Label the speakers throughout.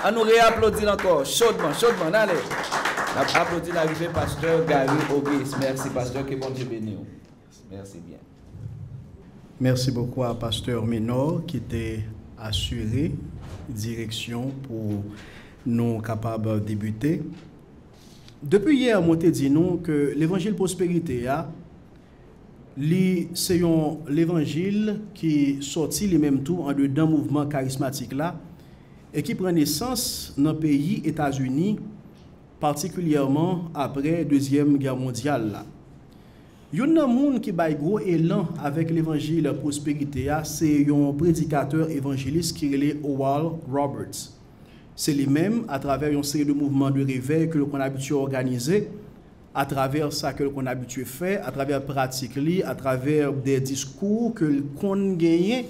Speaker 1: On nous réapplaudit encore, chaudement, chaudement, allez. On applaudit l'arrivée pasteur Gary Auguste. Merci pasteur, que bon Dieu bénisse. Merci bien.
Speaker 2: Merci beaucoup à pasteur Ménor qui était assuré direction pour nous capables de débuter. Depuis hier, on t'a dit nous que l'évangile prospérité c'est l'évangile qui sorti les mêmes tout en dedans mouvement charismatique là et qui prend naissance dans le pays États-Unis, particulièrement après Deuxième Guerre mondiale là. Yon nan moun qui bay gros élan avec l'évangile prospérité c'est un prédicateur évangéliste qui est Oral Roberts. C'est lui-même à travers une série de mouvements de réveil que l'on a habitué à organiser, à travers ça que l'on a habitué à faire, à travers pratique à travers des discours que l'on gagne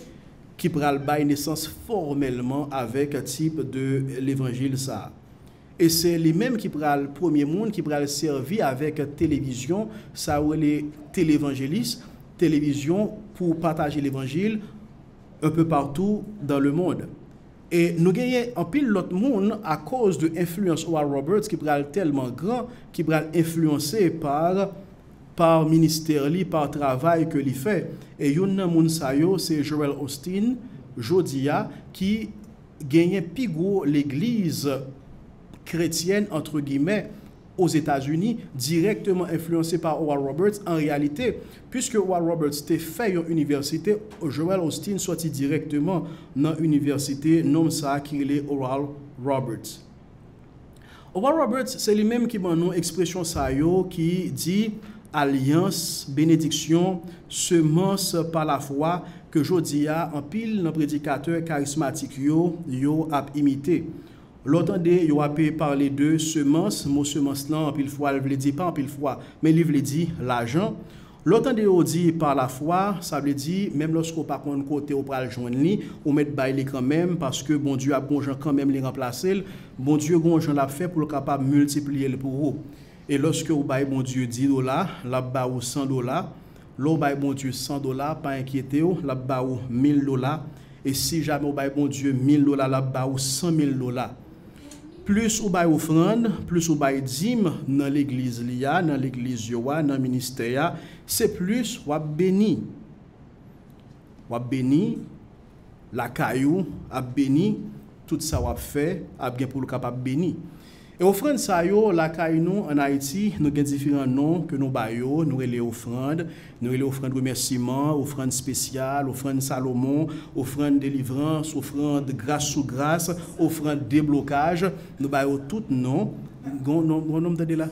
Speaker 2: qui pral bay naissance formellement avec un type de l'évangile ça. Et c'est lui-même qui prend le premier monde qui prend le servir avec télévision, ça ou les télévangélistes, télévision pour partager l'évangile un peu partout dans le monde. Et nous gagnons en pile l'autre monde à cause de l'influence Oral Roberts qui prend tellement grand, qui prend influencé par ministère, par travail que lui fait. Et yon nan moun sa yo, c'est Joel Austin, Jodia, qui gagne pigo l'église chrétienne, entre guillemets, aux États-Unis, directement influencée par Oral Roberts. En réalité, puisque Oral Roberts a fait une université, Joel Austin sorti directement dans l'université, nom ça qui est Oral Roberts. Oral Roberts, c'est lui-même qui m'a une expression ça yo, qui dit alliance, bénédiction, semence par la foi, que Jodia, en pile, dans prédicateur charismatique yo a imité. L'autre yo a parlé de semence, mot semence là en pile fois, il veut dire pas en pile fois, mais il veut dire l'argent. L'autre yo dit par la foi, ça veut dire même lorsqu'on pas kon côté ou pral joindre li, ou mettre bail quand même parce que bon Dieu a bon gens quand même les remplacer, bon Dieu gon gens l'a fait pour capable multiplier le pour vous. Et lorsque ou bail bon Dieu $10, la ba ou $100, l'au bail bon Dieu $100, pas inquiétez ou, la ba ou $1000 et si jamais ou bail bon Dieu $1000, la ba ou $100,000. Plus ou bay offrande, plus ou bay dîme dans l'église liya, dans l'église yoa, dans le ministère, c'est plus ou béni. Ou béni la caillou, a béni tout ça ou fait, a bien pour le capable béni. Et offrande ça yo, la caillou nous en Haïti, nous avons différents noms que nous bayo, nous les offrandes, nous les offrandes remerciement, offrande spéciale, offrande Salomon, offrande délivrance, offrande grâce sous grâce, offrande déblocage, nous bayo tout nom, nom de là.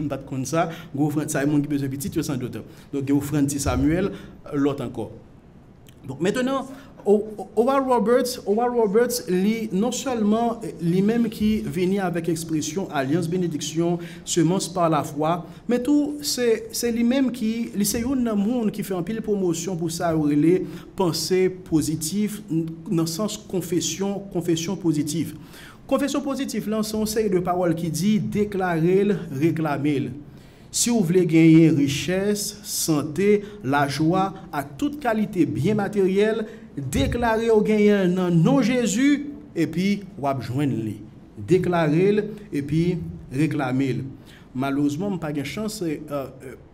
Speaker 2: Pas comme ça, offrande Simon qui besoin petit, sans doute. Donc offrande Samuel, l'autre encore. Donc maintenant Oral Roberts, non seulement lui-même qui venait avec expression alliance, bénédiction, semence par la foi, mais tout c'est lui-même qui, c'est un monde qui fait un pile promotion pour ça, les pensées positives, dans le sens confession positive. Confession positive, là, c'est une série de paroles qui dit déclarer, réclamer. Si vous voulez gagner richesse, santé, la joie, à toute qualité bien matérielle, déclarez au gagnant dans nom Jésus et puis ou joindre lui. Déclarez et puis réclamer. Malheureusement, pas de chance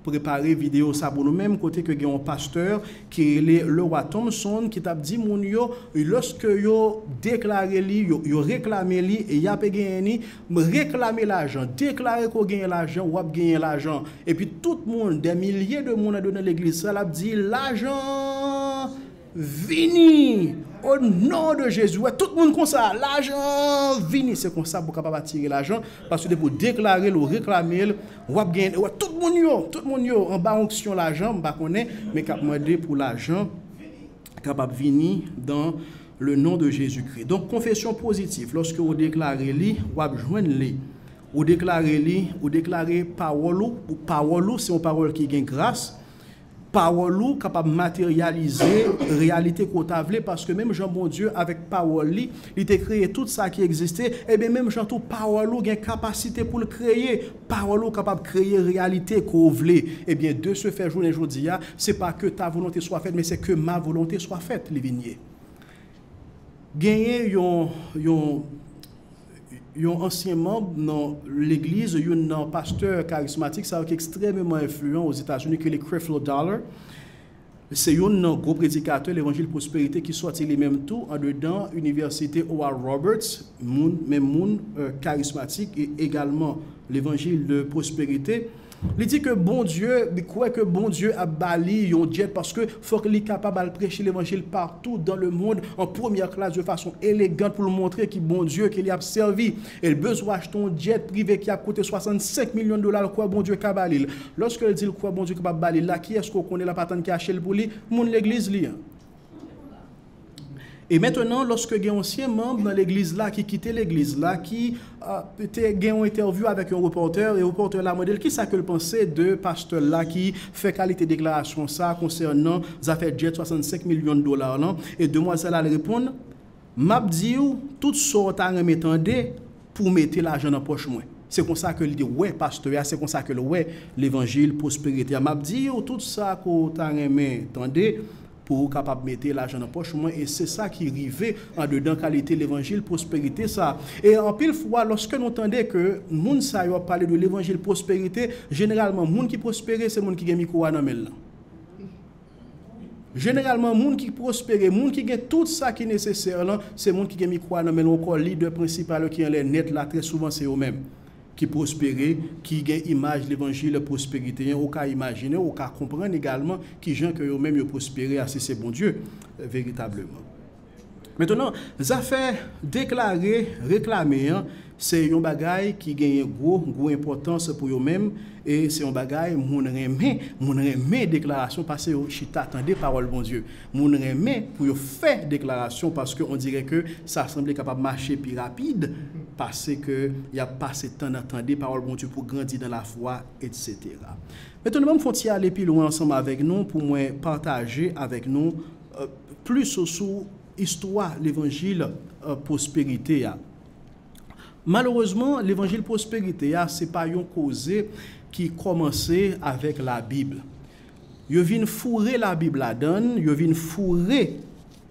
Speaker 2: préparer vidéo ça pour nous-mêmes côté que un pasteur qui est le roi Thompson qui t'a dit mon yo lorsque yo déclarer li yo réclamer li et y a pas gagné réclamer l'argent déclarer qu'on gagne l'argent ou gagner l'argent et puis tout le monde des milliers de monde dans l'église ça l'a dit l'argent vini au nom de Jésus. Tout le monde comme ça, l'argent vini, c'est comme ça pour capable attirer l'argent parce que pour déclarer ou réclamer ou gagner tout le monde yo en bas onction l'argent, pas connaît mais cap demander pour l'argent capable venir dans le nom de Jésus-Christ. Donc confession positive, lorsque vous déclarez li, ou joindre li, ou déclarer parole c'est une parole qui gagne grâce. Parole ou capable matérialiser réalité qu'on t'a voulu parce que même Jean bon Dieu avec parole il t'a créé tout ça qui existait et bien même Jean tout parole ou gain capacité pour le créer parole ou capable créer réalité qu'on voulait et bien de ce fait journée aujourd'hui c'est pas que ta volonté soit faite mais c'est que ma volonté soit faite les vigniers gagné un ancien membre dans l'église, un pasteur charismatique, ça qui est extrêmement influent aux États-Unis, que est Creflo Dollar. C'est un gros prédicateur, l'évangile prospérité, qui sorti les mêmes tout en dedans, Université Oral Roberts, même charismatique, et également l'évangile de prospérité. Il dit que bon Dieu, il croit que bon Dieu a bali yon jet parce que faut qu'il est capable de prêcher l'évangile partout dans le monde en première classe de façon élégante pour montrer que bon Dieu qu'il a servi. Et le besoin d'acheter un jet privé qui a coûté 65 millions de dollars, quoi bon Dieu qu'a bali. Lorsque il dit quoi bon Dieu qu'a bali là, qui est-ce qu'on connaît la patente qui a acheté le pour lui? Mon l'église li. Et maintenant, lorsque il y a un ancien membre dans l'église là, qui quittait l'église là, qui a une interview avec un reporter, et le reporter là, modèle, qui ça que le pensait de pasteur là, qui fait qualité de déclaration ça, concernant, ça fait jet 65 millions de dollars là, et demoiselle elle répond, m'a dit, tout sorte à remettre pour mettre l'argent dans la poche moi. C'est comme ça que il dit, ouais, pasteur, c'est comme ça que l'évangile prospérité. M'a dit, tout ça qu'on t'a remis, attendez, pour capable mettre l'argent dans poche moi, et c'est ça qui arrive en dedans qualité l'évangile prospérité ça. Et en pile fois lorsque nous entendons que moun sa yo parler de l'évangile prospérité, généralement moun qui prospère c'est moun qui gagne micro dans main. Généralement moun qui prospère, moun qui gagne tout ça qui est nécessaire là, c'est moun qui gagne micro dans main. Encore leader principal qui en les net là très souvent c'est eux mêmes qui prospérer, qui gagne image l'évangile prospérité, on peut imaginer, on peut comprendre également qui gens que eux-mêmes yo prospérer assez c'est bon Dieu véritablement. Maintenant, ça fait déclarer, réclamer, c'est un bagage qui gagne gros importance pour eux-mêmes et c'est un bagage moun remet déclaration parce que chita attendez parole bon Dieu. Moun remet pour faire déclaration parce que on dirait que ça semble capable marcher plus rapide parce que il y a pas ce temps d'attendre parole bon Dieu pour grandir dans la foi etc. Maintenant nous font aller plus loin ensemble avec nous pour moi partager avec nous plus sur histoire l'évangile prospérité. Malheureusement, l'évangile prospérité, ce n'est pas une cause qui commençait avec la Bible. Ils viennent fourrer la Bible là-dedans, ils viennent fourrer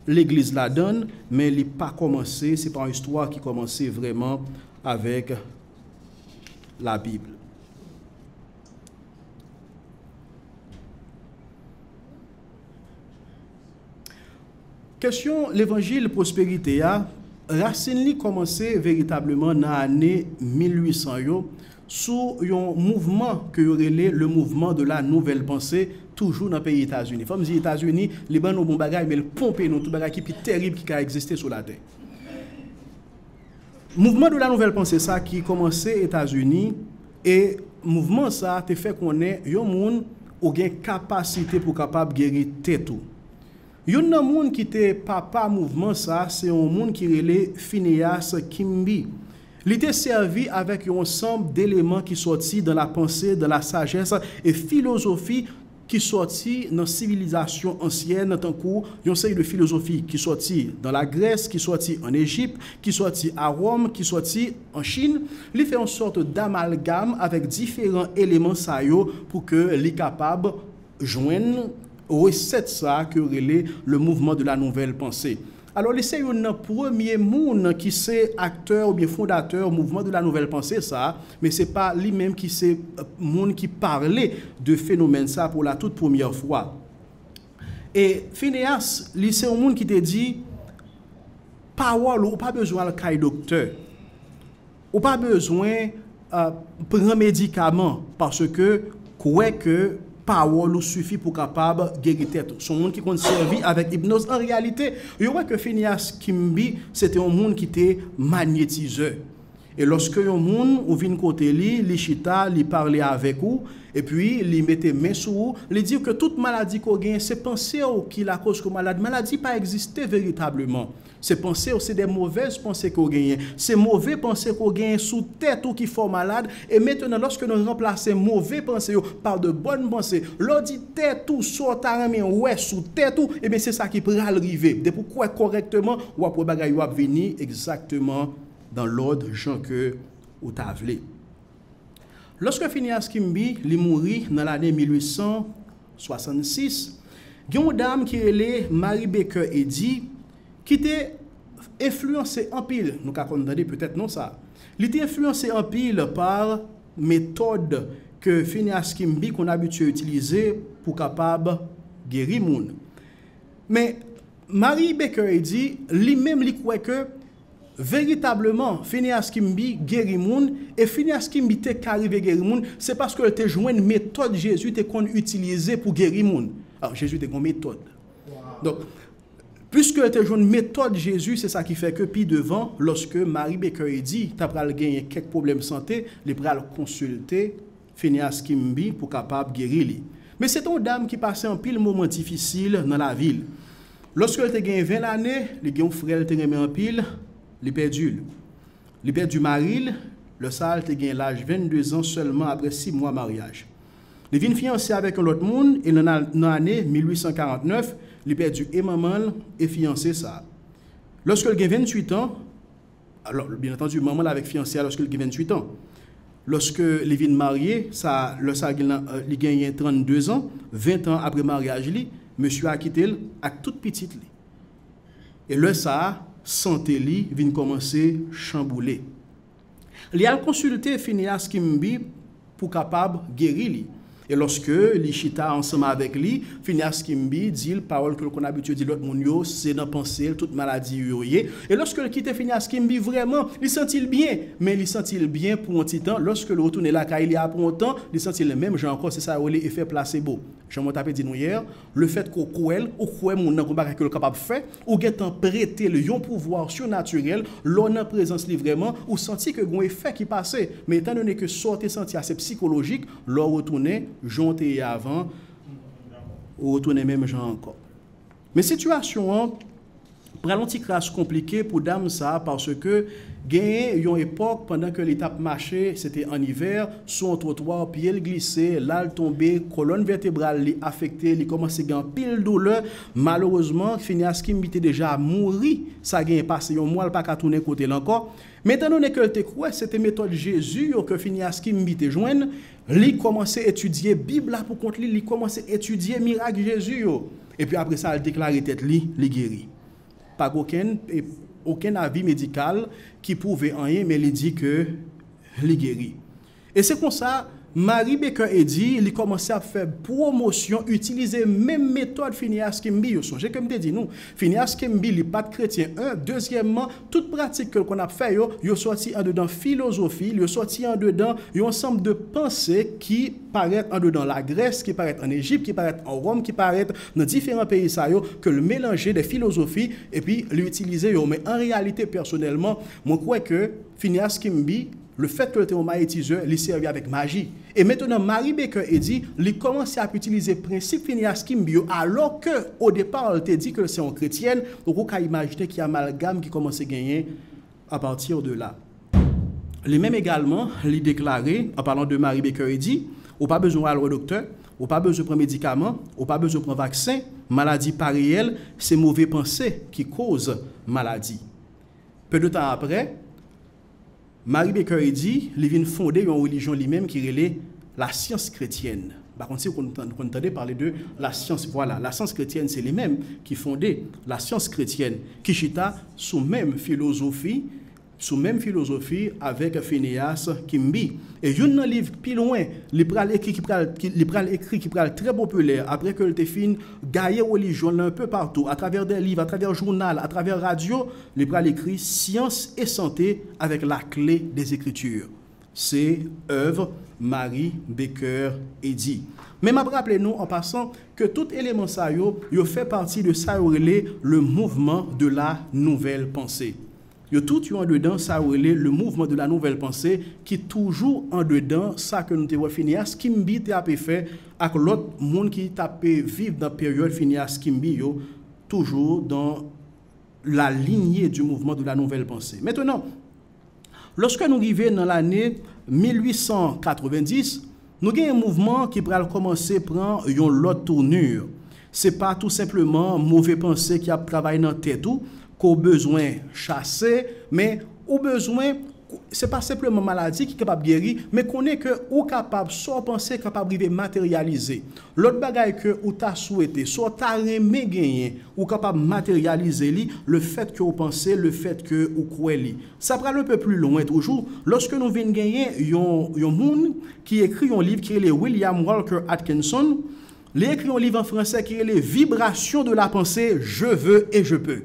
Speaker 2: l'église là-dedans, mais il n'a pas commencé, ce n'est pas une histoire qui commençait vraiment avec la Bible. Question l'évangile prospérité racine li commencé véritablement dans l'année 1800 sous un mouvement que relait le mouvement de la nouvelle pensée toujours dans le pays États-Unis. Comme les États-Unis, les ban nous bon bagay mais le pomper nous tout bagay qui plus terrible qui a existé sur la terre. Mouvement de la nouvelle pensée ça qui commençait aux États-Unis et mouvement ça te fait connaître yon moun ou gen capacité pour capable guérir tout. Yon nan moun qui te papa mouvement ça, c'est un moun qui relait Phineas Kimby. Il était servi avec un ensemble d'éléments qui sortis dans la pensée, dans la sagesse et philosophie qui sortit dans la civilisation ancienne, tant qu'on une série de philosophie qui sortit dans la Grèce, qui sortit en Égypte, qui sortit à Rome, qui sortit en Chine. Il fait une sorte d'amalgame avec différents éléments ça yo pour que les capable joindre recette ça que relait le mouvement de la nouvelle pensée. Alors c'est un premier monde qui c'est acteur ou bien fondateur mouvement de la nouvelle pensée ça, mais c'est pas lui-même qui c'est monde qui parlait de phénomène ça pour la toute première fois. Et Phineas, c'est un monde qui te dit parole ou pas besoin de caille docteur. Ou pas besoin prendre médicament parce que quoi que parole suffit pour capable guérir tête. Son monde qui compte servi avec hypnose. En réalité, il y a que Phineas Kimby, c'était un monde qui était magnétiseur. Et lorsque un monde ou vient côté li chita, li parlait avec vous et puis li mettait main sur vous, li dit que toute maladie qu'on gagne, c'est penser qui la cause que maladie pas exister véritablement. C'est penser c'est des mauvaises pensées qu'on gagne. C'est mauvais pensées qu'on gagne sous tête ou qui font malade. Et maintenant, lorsque nous remplaçons mauvais pensées par de bonnes pensées, l'on dit tête ou sort à ouais sous tête ou, et bien c'est ça qui peut arriver. De pourquoi correctement ou après bagay ou venir exactement dans l'ordre Jean que ou t'avlé. Lorsque Phineas Kimby li mourit dans l'année 1866, il y a une dame qui est Mary Baker Eddy qui était influencé en pile, nous avons entendu peut-être non ça. Il était influencé en pile par méthode que Phineas Kimby qu'on a habitué à utiliser pour capable guérir moun. Mais Marie Baker dit lui-même il croit que véritablement Phineas Kimby guérit moun et Phineas Kimby te arrivé guérir moun, c'est parce que te joint une méthode Jésus te qu'on utilisé pour guérir moun. Alors Jésus te une méthode. Wow. Donc puisque te joint une méthode Jésus, c'est ça qui fait que puis devant lorsque Marie Baker dit tu as gagné quelques problèmes de santé, les pral consulter Phineas Kimby pour capable guérir lui. Mais c'est une dame qui passait un pile moment difficile dans la ville. Lorsque elle a gagné 20 années, les gens frère te remet en pile, les perdu. Les perdu mari, le sale te gagné l'âge 22 ans seulement après 6 mois de mariage. Les vient fiancé avec un autre monde et dans l'année 1849, les perdu et maman et fiancé ça. Lorsque elle a 28 ans, alors bien entendu maman avec fiancé lorsqu'elle a 28 ans. Lorsque les vient marié, ça le ça il gagne 32 ans, 20 ans après mariage li, monsieur a quitté avec toute petite li. Et le ça santé li vient commencer chambouler. Il a consulté Phineas Kimby pour capable guérir li. Et lorsque li chita ensemble avec lui, Phineas Kimby dit parole que qu'on a habitué dire l'autre monde c'est dans penser toute maladie yoyé. Et lorsque il quitte Phineas Kimby vraiment, il sentit bien, mais il sentit bien pour un petit temps. Lorsque le retourne là quand il y a pour un temps, il sentit le même genre encore c'est ça le effet placebo. Jean m'ont tapé dit nous hier, le fait qu'on croit ou croit mon nan combat que le capable faire ou gain prêter le yon pouvoir surnaturel, l'on en présence li vraiment ou senti que gon effet qui passait. Mais étant donné que sorti senti assez psychologique, l'on retourner jonté avant ou retourner même gens encore. Mais situation prend un petit crash compliqué pour dame ça parce que gagné une époque pendant que l'étape marché c'était en hiver sur un trottoir pied glissé là tombé colonne vertébrale li affecté li commencé gan pile douleur malheureusement Phineas Kimby était déjà mouri ça gagne passé un mois pas qu'à tourner côté encore maintenant on est que te croit c'était méthode Jésus que Phineas Kimby te joindre li commencé étudier Bible pour contre li commencé étudier miracle Jésus et puis après ça il déclaré tête li guéri pas aucun avis médical qui prouvait rien, mais il dit que il guérit. Et c'est comme ça, Marie Baker a dit, il commençait à faire promotion, utiliser même méthode Phineas Kimby. J'ai comme dit nous, Phineas Kimby, il n'est pas de chrétien. Deuxièmement, toute pratique que qu'on a fait, il sorti en dedans philosophie, il sorti en dedans un ensemble de pensées qui paraissent en dedans la Grèce, qui paraissent en Égypte, qui paraissent en Rome, qui paraissent dans différents pays que le mélanger des philosophies et puis l'utiliser. Mais en réalité, personnellement, moi je crois que Phineas Kimby, le fait que le était un magnétiseur, il servait avec magie. Et maintenant, Marie Baker a dit, il commence à utiliser le principe Phineas Kimby, alors qu'au départ, elle t'a dit que c'est une chrétienne. Donc, on peut imaginer qu'il y a un amalgame qui commence à gagner à partir de là. Les mêmes également, il déclaré, en parlant de Marie Baker, il dit, on n'a pas besoin d'aller au docteur, on n'a pas besoin de prendre médicaments, on n'a pas besoin de prendre vaccin, maladie pas réelle, c'est mauvais pensée qui cause maladie. Peu de temps après, Marie Baker a dit, il vient fonder une religion lui-même qui relève la science chrétienne. Par contre, si vous entendez parler de la science, voilà, la science chrétienne, c'est les mêmes qui fondaient la science chrétienne, qui chita sous même philosophie avec Phineas Kimby. Et il y a un livre plus loin, il pral écrit qui pral très populaire après que le fin gaillé religion un peu partout à travers des livres, à travers journal, à travers radio, il pral écrit Science et santé avec la clé des Écritures. C'est œuvre Marie Baker Eddy. Même après rappelez-nous en passant que tout élément ça yo fait partie de ça le mouvement de la nouvelle pensée. Il y a tout en dedans, ça le mouvement de la nouvelle pensée qui est toujours en dedans, ça que nous avons Phineas Kimby a fait avec l'autre monde qui a vivre dans la période Phineas Kimby, toujours dans la lignée du mouvement de la nouvelle pensée. Maintenant, lorsque nous arrivons dans l'année 1890, nous avons un mouvement qui va commencer à prendre une autre tournure. Ce n'est pas tout simplement mauvais pensée qui a travaillé dans la tête, qu'au besoin chasser, mais au besoin c'est pas simplement maladie qui est capable de guérir, mais qu'on est que ou capable, soit penser capable de matérialiser. L'autre bagaille que ou t'a souhaité, soit t'a aimé gagner, ou capable de matérialiser le fait que vous pensez, le fait que vous croyez. Ça prend un peu plus loin toujours. Lorsque nous venons gagner, yon monde qui écrit un livre qui est William Walker Atkinson. Il écrit un livre en français qui est les vibrations de la pensée, je veux et je peux.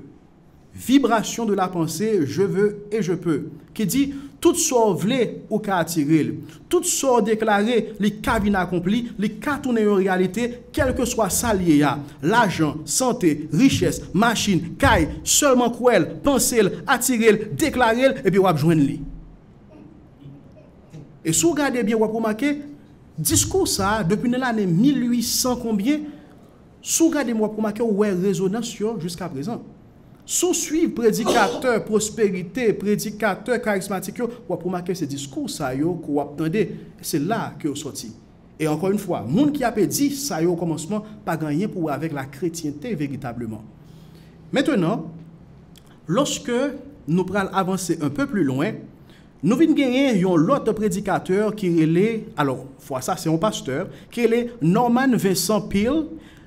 Speaker 2: Vibration de la pensée, je veux et je peux. Qui dit, tout ça vle ou ka attirer, tout ça déclaré, les cas vin accompli, les cas tourner en réalité, quel que soit ça lié à l'argent, santé, richesse, machine, caille, seulement quoi penser, attirer, déclarer, et puis on va joindre lui. Et si vous regardez bien, vous remarquez, discours ça, depuis l'année 1800 combien, si vous regardez moi pour marquer ouais résonance jusqu'à présent. Sous suivre prédicateur prospérité, prédicateur charismatique, vous pour marquer ce discours ça yo que vous attendez, c'est là que vous sorti. Et encore une fois, monde qui a dit ça yo au commencement pas gagné pour avec la chrétienté véritablement. Maintenant, lorsque nous prenons avancer un peu plus loin, nous venons gagner l'autre prédicateur qui est, alors, ça c'est un pasteur, qui est Norman Vincent Peale.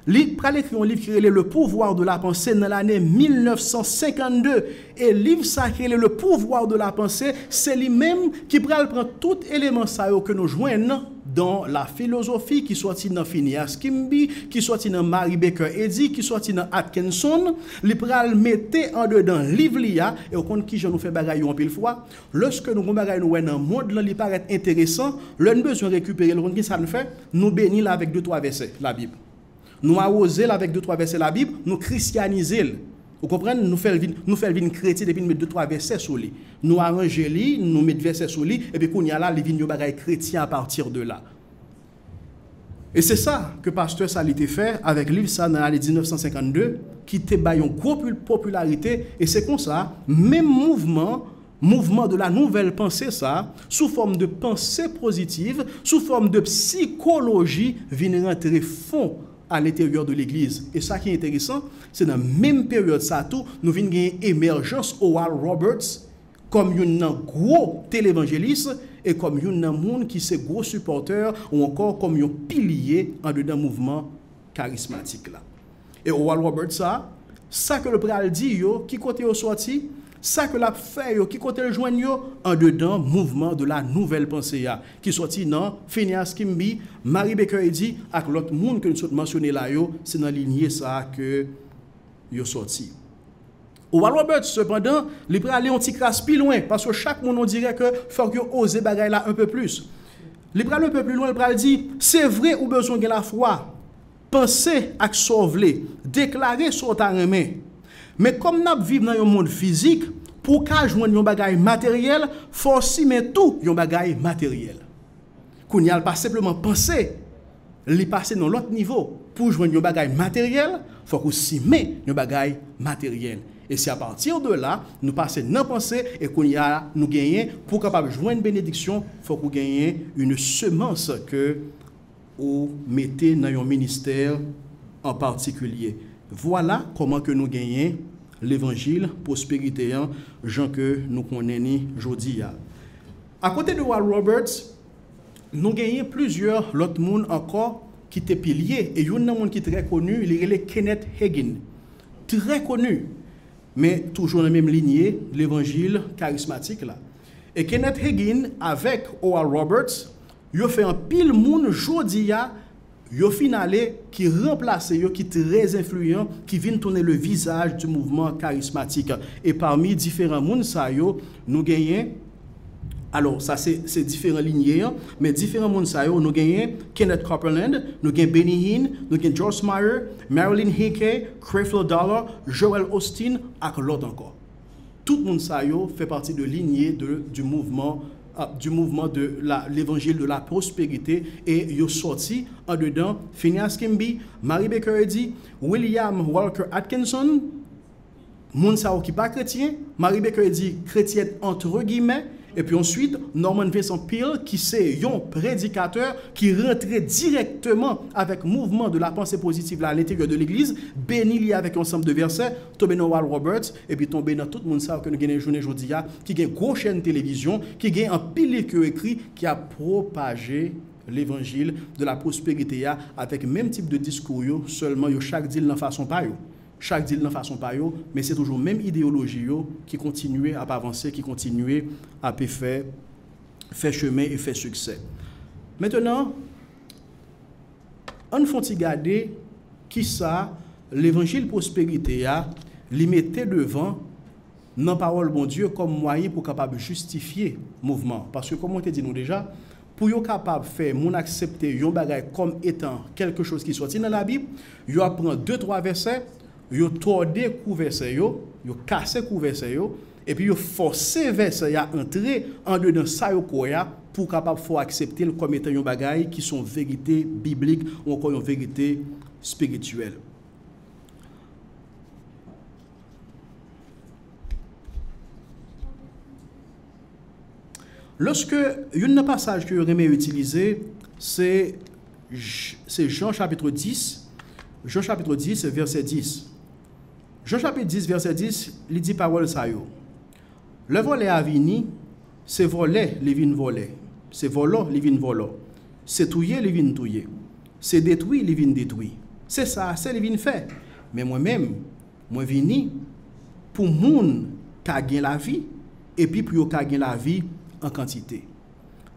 Speaker 2: Il a écrit un livre qui est Le pouvoir de la pensée dans l'année 1952. Et le livre ça qui est Le pouvoir de la pensée, c'est lui-même qui prend tout élément ça que nous joignons dans la philosophie qui sorti dans Phineas Kimby, qui sorti dans Mary Baker Eddy, qui sorti dans Atkinson, li pral mette en dedans livre liya et au compte qui je nous fait bagaille en pile fois, lorsque nous gon bagaille nous dans monde là li paraît intéressant, l'on besoin récupérer le qui ça nous fait, nous bénir avec 2-3 versets la Bible. Nous arroser avec 2-3 versets la Bible, nous christianiser. Vous comprenez? Nous faisons une chrétien et puis nous mettons 2-3 versets sur lui. Nous arrangeons lui, nous mettons versets sur lui et puis qu'on y a là, les vignes bagaille chrétien à partir de là. Et c'est ça que pasteur Salité fait avec le livre ça dans l'année 1952 qui était une grosse popularité et c'est comme ça, même mouvement de la nouvelle pensée ça, sous forme de pensée positive, sous forme de psychologie, vient rentrer fond à l'intérieur de l'église. Et ça qui est intéressant, c'est dans la même période ça tout, nous venons gagner émergence Oral Roberts comme un gros télévangéliste et comme un monde qui est gros supporter ou encore comme un pilier en dedans mouvement charismatique là. Et Oral Roberts ça que le pral dit yo qui côté au sorti, ça que l'a fait yo qui côté le joindre yo en dedans mouvement de la nouvelle pensée qui sorti dans Phineas Kimby, Mary Baker Eddy avec l'autre monde que nous sommes mentionné là yo, c'est dans lignée ça que yo sorti. Oral Roberts cependant, il peut aller un petit crasse plus loin parce que chaque monde on dirait que faut que oser bagaille là un peu plus. Il peut aller un peu plus loin, il peut dire c'est vrai ou besoin de la foi. Penser à sauver, déclarer sur ta main. Mais comme nous vivons dans un monde physique, pour qu'à joindre un bagage matériel, faut aussi mettre tout un bagage matériel. Qu'on y a pas simplement penser, les passer dans l'autre niveau pour joindre un bagage matériel, faut aussi mettre un bagage matériel. Et c'est à partir de là, nous passons dans pensée et qu'on y a nous gagner pour capable joindre une bénédiction, faut qu'on gagne une semence que vous mettez dans un ministère en particulier. Voilà comment que nous gagnons l'évangile prospérité gens que nous connaissons aujourd'hui. À côté de Oral Roberts, nous gagnons plusieurs autres monde encore qui étaient piliers et il y a un monde qui est très connu, il est Kenneth Hagin. Très connu, mais toujours dans la même lignée, l'évangile charismatique là. Et Kenneth Hagin avec Oral Roberts, il a fait un pile monde aujourd'hui yo finalé qui remplace yo qui très influent qui vient tourner le visage du mouvement charismatique et parmi différents monde ça yo nous gagnons alors ça c'est différents lignées mais différents monde ça yo nous gagnons Kenneth Copeland, nous gagnons Benny Hinn, nous gagnons Joyce Meyer, Marilyn Hickey, Creflo Dollar, Joel Osteen et l'autre encore. Tout le monde ça yo fait partie de lignée du mouvement de l'évangile de la prospérité et ils sont sortis en dedans Phineas Kimby, Mary Baker Eddy, William Walker Atkinson, moun sa qui pas chrétien, Mary Baker Eddy chrétienne entre guillemets Et puis ensuite, Norman Vincent Peale, qui c'est un prédicateur qui rentrait directement avec mouvement de la pensée positive là, à l'intérieur de l'église, béni lié avec un ensemble de versets, tombé dans Wal Roberts, et puis tombé dans tout le monde ça que nous avons journée aujourd'hui, qui a une grosse chaîne de télévision, qui a un pile que écrit, qui a propagé l'évangile de la prospérité avec même type de discours, seulement chaque deal dans façon pas chaque deal dans façon pas mais c'est toujours même idéologie qui continue à avancer, qui continue à faire chemin et faire succès. Maintenant, on faut regarder qui ça l'évangile prospérité li mettait devant dans parole bon Dieu comme moyen pour capable justifier mouvement parce que comme on te dit nous déjà pour yo capable faire mon accepter yon bagay comme étant quelque chose qui sorti dans la Bible, yo prend 2-3 versets, yo tordé kou verset yo cassé kou verset yo et puis yo forcé verset ya entrer en dedans ça yo koya pour capable faut accepter comme étant yon bagay qui sont vérité biblique ou encore une vérité spirituelle. Lorsque un passage que j'aimerais utiliser, c'est Jean chapitre 10, verset 10. Jean chapitre 10, verset 10, il dit parole ça yo. Le volet a vini, c'est voler, les vins voler. C'est volant, les vins volant. C'est touiller, les vins touiller. C'est détruire, les vins détruire. C'est ça, c'est les vins fait. Mais moi-même, moi vini pour moun qui a gagné la vie, et puis pour qui a gagné la vie en quantité.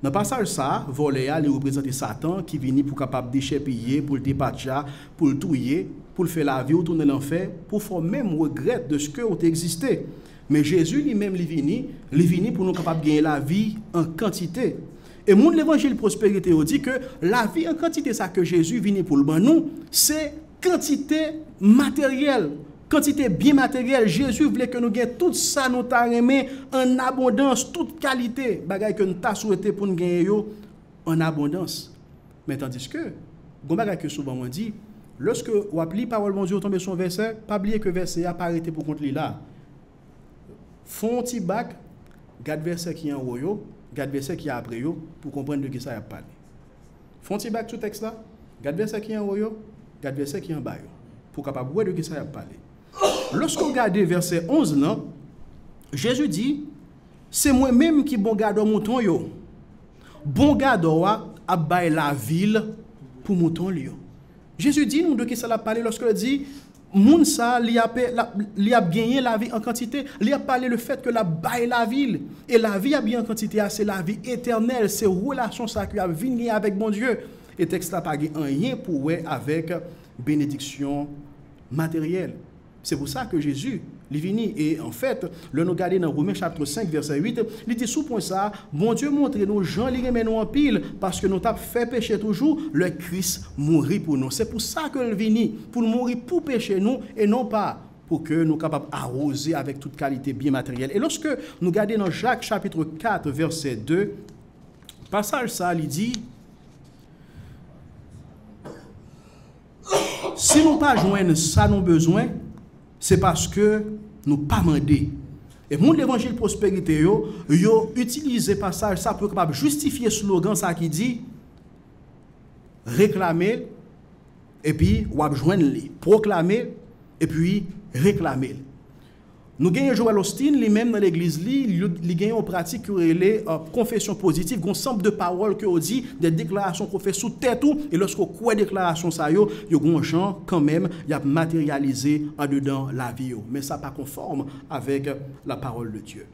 Speaker 2: Dans le passage ça, voler il représente Satan qui vient pour capable déchépiller, pour le dépatcher, pour le touiller, pour le faire la vie ou tourner l'enfer, pour faire même regret de ce que vous existé. Mais Jésus lui-même il vient pour nous capable gagner la vie en quantité. Et mon l'évangile prospérité dit que la vie en quantité ça que Jésus vient pour le nous, c'est quantité matérielle. Quantité bien matérielle, Jésus voulait que nous gagnions tout ça, nous t'arrêter en abondance, toute qualité, bagay que nous t'a souhaité pour nous gagner en abondance. Mais tandis que, bon bagay que souvent on dit, lorsque vous appelez parole mon Dieu, tombe son verset, pas oublier que verset a pas arrêté pour compter là. Font un petit bac, garde verset qui est en haut, garde verset qui est après yo, pour comprendre de qui ça a parlé. Font un petit bac tout texte là, garde verset qui est en haut, garde verset qui est en bas pour capable voir de qui ça a parlé. Lorsqu'on regarde verset 11, là, Jésus dit, c'est moi-même qui bon garde mouton yo. Bon garde a bail la ville pour mouton yo. Jésus dit nous de qui ça l'a parlé lorsqu'il dit moun ça li a gagné la vie en quantité, il a parlé le fait que la bail la ville et la vie a bien en quantité, c'est la vie éternelle, c'est relation ça qui a venir avec bon Dieu. Et texte là pas rien pour avec bénédiction matérielle. C'est pour ça que Jésus est venu. Et en fait, le nous regarder dans Romains chapitre 5, verset 8, il dit sous point ça, bon Dieu montre nous, gens li remet nous en pile, parce que nous avons fait pécher toujours, le Christ mourit pour nous. C'est pour ça que le venu, pour mourir pour pécher nous, et non pas pour que nous soyons capables d'arroser avec toute qualité bien matérielle. Et lorsque nous regardons dans Jacques chapitre 4, verset 2, passage ça, il dit, si nous pas joindre ça nous besoin, c'est parce que nous pas demandé. Et mon évangile prospérité yo utilisé passage ça pour capable justifier slogan ça qui dit réclamer et puis ou joindre les proclamer et puis réclamer. Nous gagnons Joel Austin, lui-même dans l'église, il gagne en pratique les confessions positives, un ensemble de paroles que on dit, des déclarations qu'on fait sous tête tout, et lorsqu'on croit déclaration ça yo un gens quand même, il y a matérialisé en dedans la vie yo, mais ça pas conforme avec la parole de Dieu.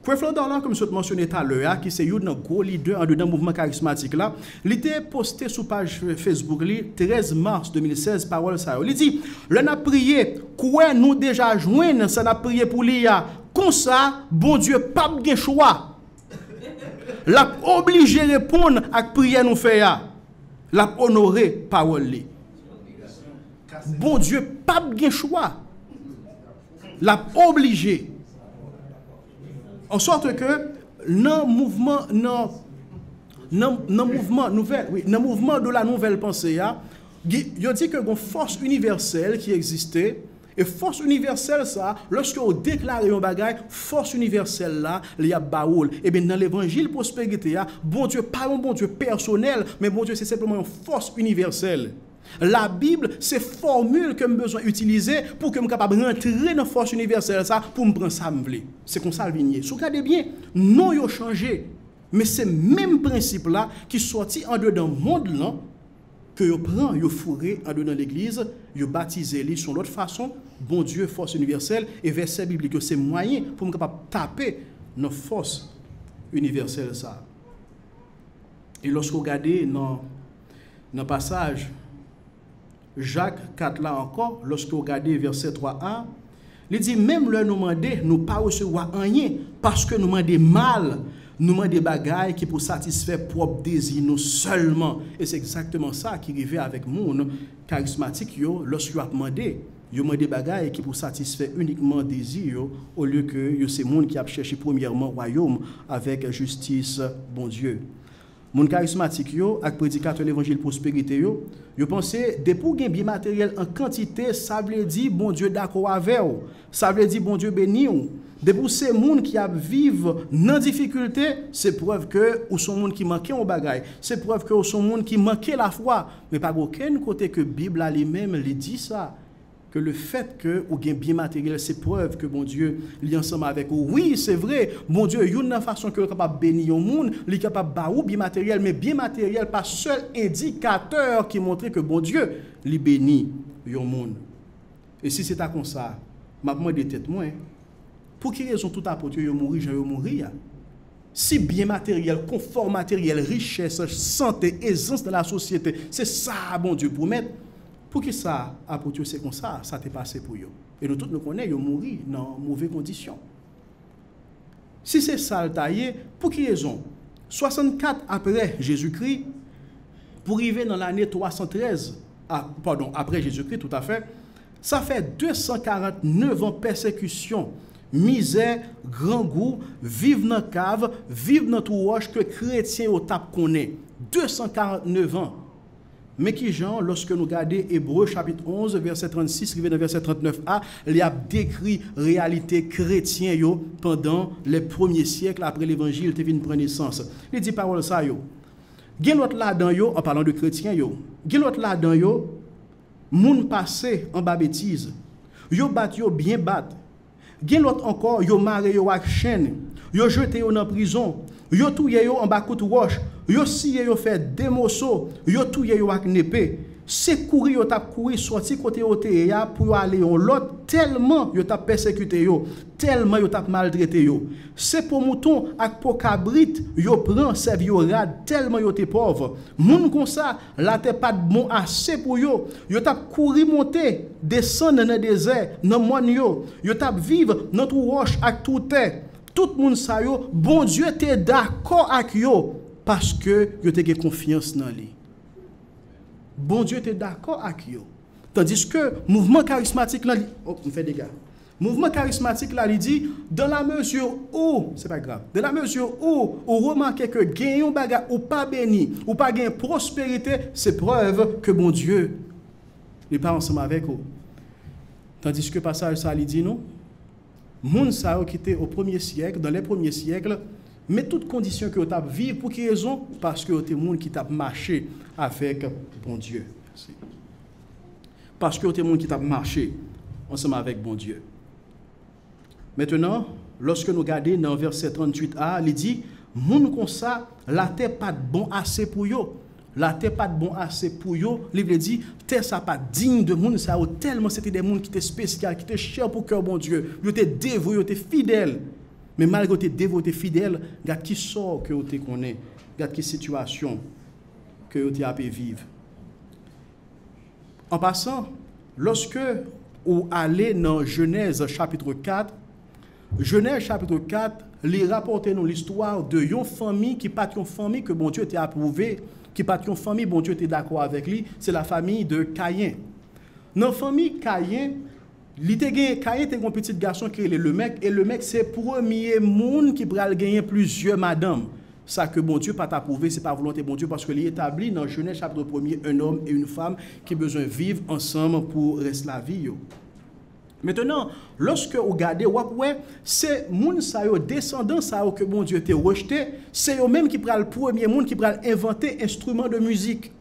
Speaker 2: Creflo Dollar, comme je l'ai mentionné tout à l'heure, qui c'est un gros leader en dedans mouvement charismatique là, il était posté sur page Facebook li 13 mars 2016 parole ça. Il dit, "Le n'a prié, quoi nous déjà joindre, ça n'a prié pour l'IA. Comme ça, bon Dieu pas de choix. L'a obligé répondre à prière nous fait ya. L'a honorer parole li. Bon Dieu pas de choix. L'a obligé. En sorte que dans mouvement mouvement de la nouvelle pensée, il dit que une force universelle qui existait Et force universelle ça, lorsque on déclare un bagage, force universelle là, il y a baoul. Et bien dans l'évangile prospérité, bon Dieu, pas un bon Dieu personnel, mais bon Dieu c'est simplement une force universelle. La Bible, c'est formule que je besoin d'utiliser pour que je sois capable de rentrer dans la force universelle ça, pour me prendre ça me vle. C'est comme ça le vigné. Si vous regardez bien, non il a changé. Mais c'est le même principe là qui sorti en dedans du monde là, que vous prenez, vous fourrez en dedans l'église, vous baptisez les sur l'autre façon, bon Dieu, force universelle, et verset biblique, c'est moyen pour me capable de taper nos forces universelles ça. Et lorsque vous regardez dans le passage, Jacques 4 là encore, lorsque vous regardez verset 3a, il dit même le nous demander, nous pas recevoir rien parce que nous demandons mal, nous demandons des bagailles qui pour satisfaire propre désir nous seulement. Et c'est exactement ça qui arrivait avec mon charismatique yo lorsque vous demandez, vous demandez des bagailles qui pour satisfaire uniquement désir au lieu que c'est monde qui a cherché premièrement royaume avec justice bon Dieu. Mon charismatique yo ak prédicateur l'évangile prospérité yo pensé de pour gain bien matériel en quantité ça veut dire bon Dieu d'accord avec ou ça veut dire bon Dieu béni ou de pour ces monde qui a vivre dans difficulté c'est preuve que ou sont monde qui manquait en bagaille c'est preuve que ou sont monde qui manquait la foi mais pas aucun côté que Bible a lui-même lui dit ça que le fait que ou gain bien matériel c'est preuve que bon Dieu li ensemble avec vous. Oui, c'est vrai. Bon Dieu, une façon que capable bénir au monde, li capable ba ou bien matériel mais bien matériel pas seul indicateur qui montre que bon Dieu li bénit au monde. Et si c'est comme ça, m'a demandé tête moi pour quelle raison tout apôtre yo mourir, Jean yo mourir? Si bien matériel, confort matériel, richesse, santé, aisance dans la société, c'est ça bon Dieu pour mettre. Pour qui ça, apôtre, c'est comme ça, ça t'est passé pour eux. Et nous tous nous connaissons, ils ont mouru dans de mauvaises conditions. Si c'est ça le taillé, pour quelle raison? 64 après Jésus-Christ, pour arriver dans l'année 313, après Jésus-Christ, tout à fait, ça fait 249 ans de persécution, misère, grand goût, vivre dans la cave, vivre dans tout roche que chrétiens au tape connaît. 249 ans. Mais qui Jean, lorsque nous regardons Hébreux chapitre 11, verset 36, dans verset 39a, il a décrit la réalité chrétienne pendant les premiers siècles après l'évangile qui vient prendre naissance. Il dit parole ça yo. Gen l'autre là-dedans yo, en parlant de chrétiens yo, gen l'autre là-dedans yo, moun passé en bas bêtise. Yo bat yo bien bat. Gen l'autre encore yo maré yo ak chaîne. Yo jeté yo dans prison. Yo touye yo en bas kout roche. Yo siye yo fait des morceaux, yo touye yo ak népé. C'est courir yo tap courir sorti côté yo te ya pour aller en l'autre tellement yo tap persécuté yo, tellement yo tap maltraité yo. C'est pour mouton ak pour cabrit yo prend serv yo rad tellement yo te pauvre. Moun comme ça, la te pas bon assez pour yo. Yo tap courir monter, descendre dans le désert, dans moun yo. Yo tap vivre dans tout roche ak tout terre. Tout moun sa yo, bon Dieu te d'accord ak yo. Parce que vous avez confiance dans lui. Bon Dieu est d'accord avec vous. Tandis que le mouvement charismatique, là, me fait des gars. Mouvement charismatique, là, il dit, dans la mesure où, c'est pas grave, dans la mesure où on remarque que gagnons baga ou pas béni, ou pas gagne prospérité, c'est preuve que bon Dieu n'est pas ensemble avec vous. Tandis que passage ça, il dit, non, moun sa qui était au premier siècle, dans les premiers siècles, mais toutes conditions que vous avez vivre pour quelle raison? Parce que vous êtes monde qui t'a marché avec bon Dieu. Merci. Parce que vous êtes monde qui t'a marché ensemble avec bon Dieu. Maintenant, lorsque nous regardons dans verset 38a, il dit, moun comme ça, la terre pas bon assez pour yo. La terre pas bon assez pour yo. Le livre dit, terre ça pas digne de moun ça tellement c'était des monde qui étaient spécial, qui étaient chers pour cœur bon Dieu. Ils étaient dévoués, ils étaient fidèles. Mais malgré tes dévotés fidèles, regarde qui sort que tu connais, regarde qui situation que tu as pu vivre. En passant, lorsque vous allez dans Genèse chapitre 4, Genèse chapitre 4, les rapporter nous l'histoire de une famille qui pas une famille que bon Dieu t'a approuvé, qui pas une famille bon Dieu était d'accord avec lui, c'est la famille de Caïn. Dans la famille Caïn, Caïn était un petit garçon qui est le mec, et le mec c'est le premier monde qui pourrait gagner plusieurs madames. Ça que bon Dieu pas t'approuvé, c'est pas volonté bon Dieu, parce que il établit dans Genèse chapitre 1er un homme et une femme qui ont besoin de vivre ensemble pour rester la vie. Maintenant, lorsque vous regardez, c'est moun sa yo descendants sa yo que bon Dieu te rejeté, c'est eux même qui prend le premier monde qui prend inventer instrument de musique.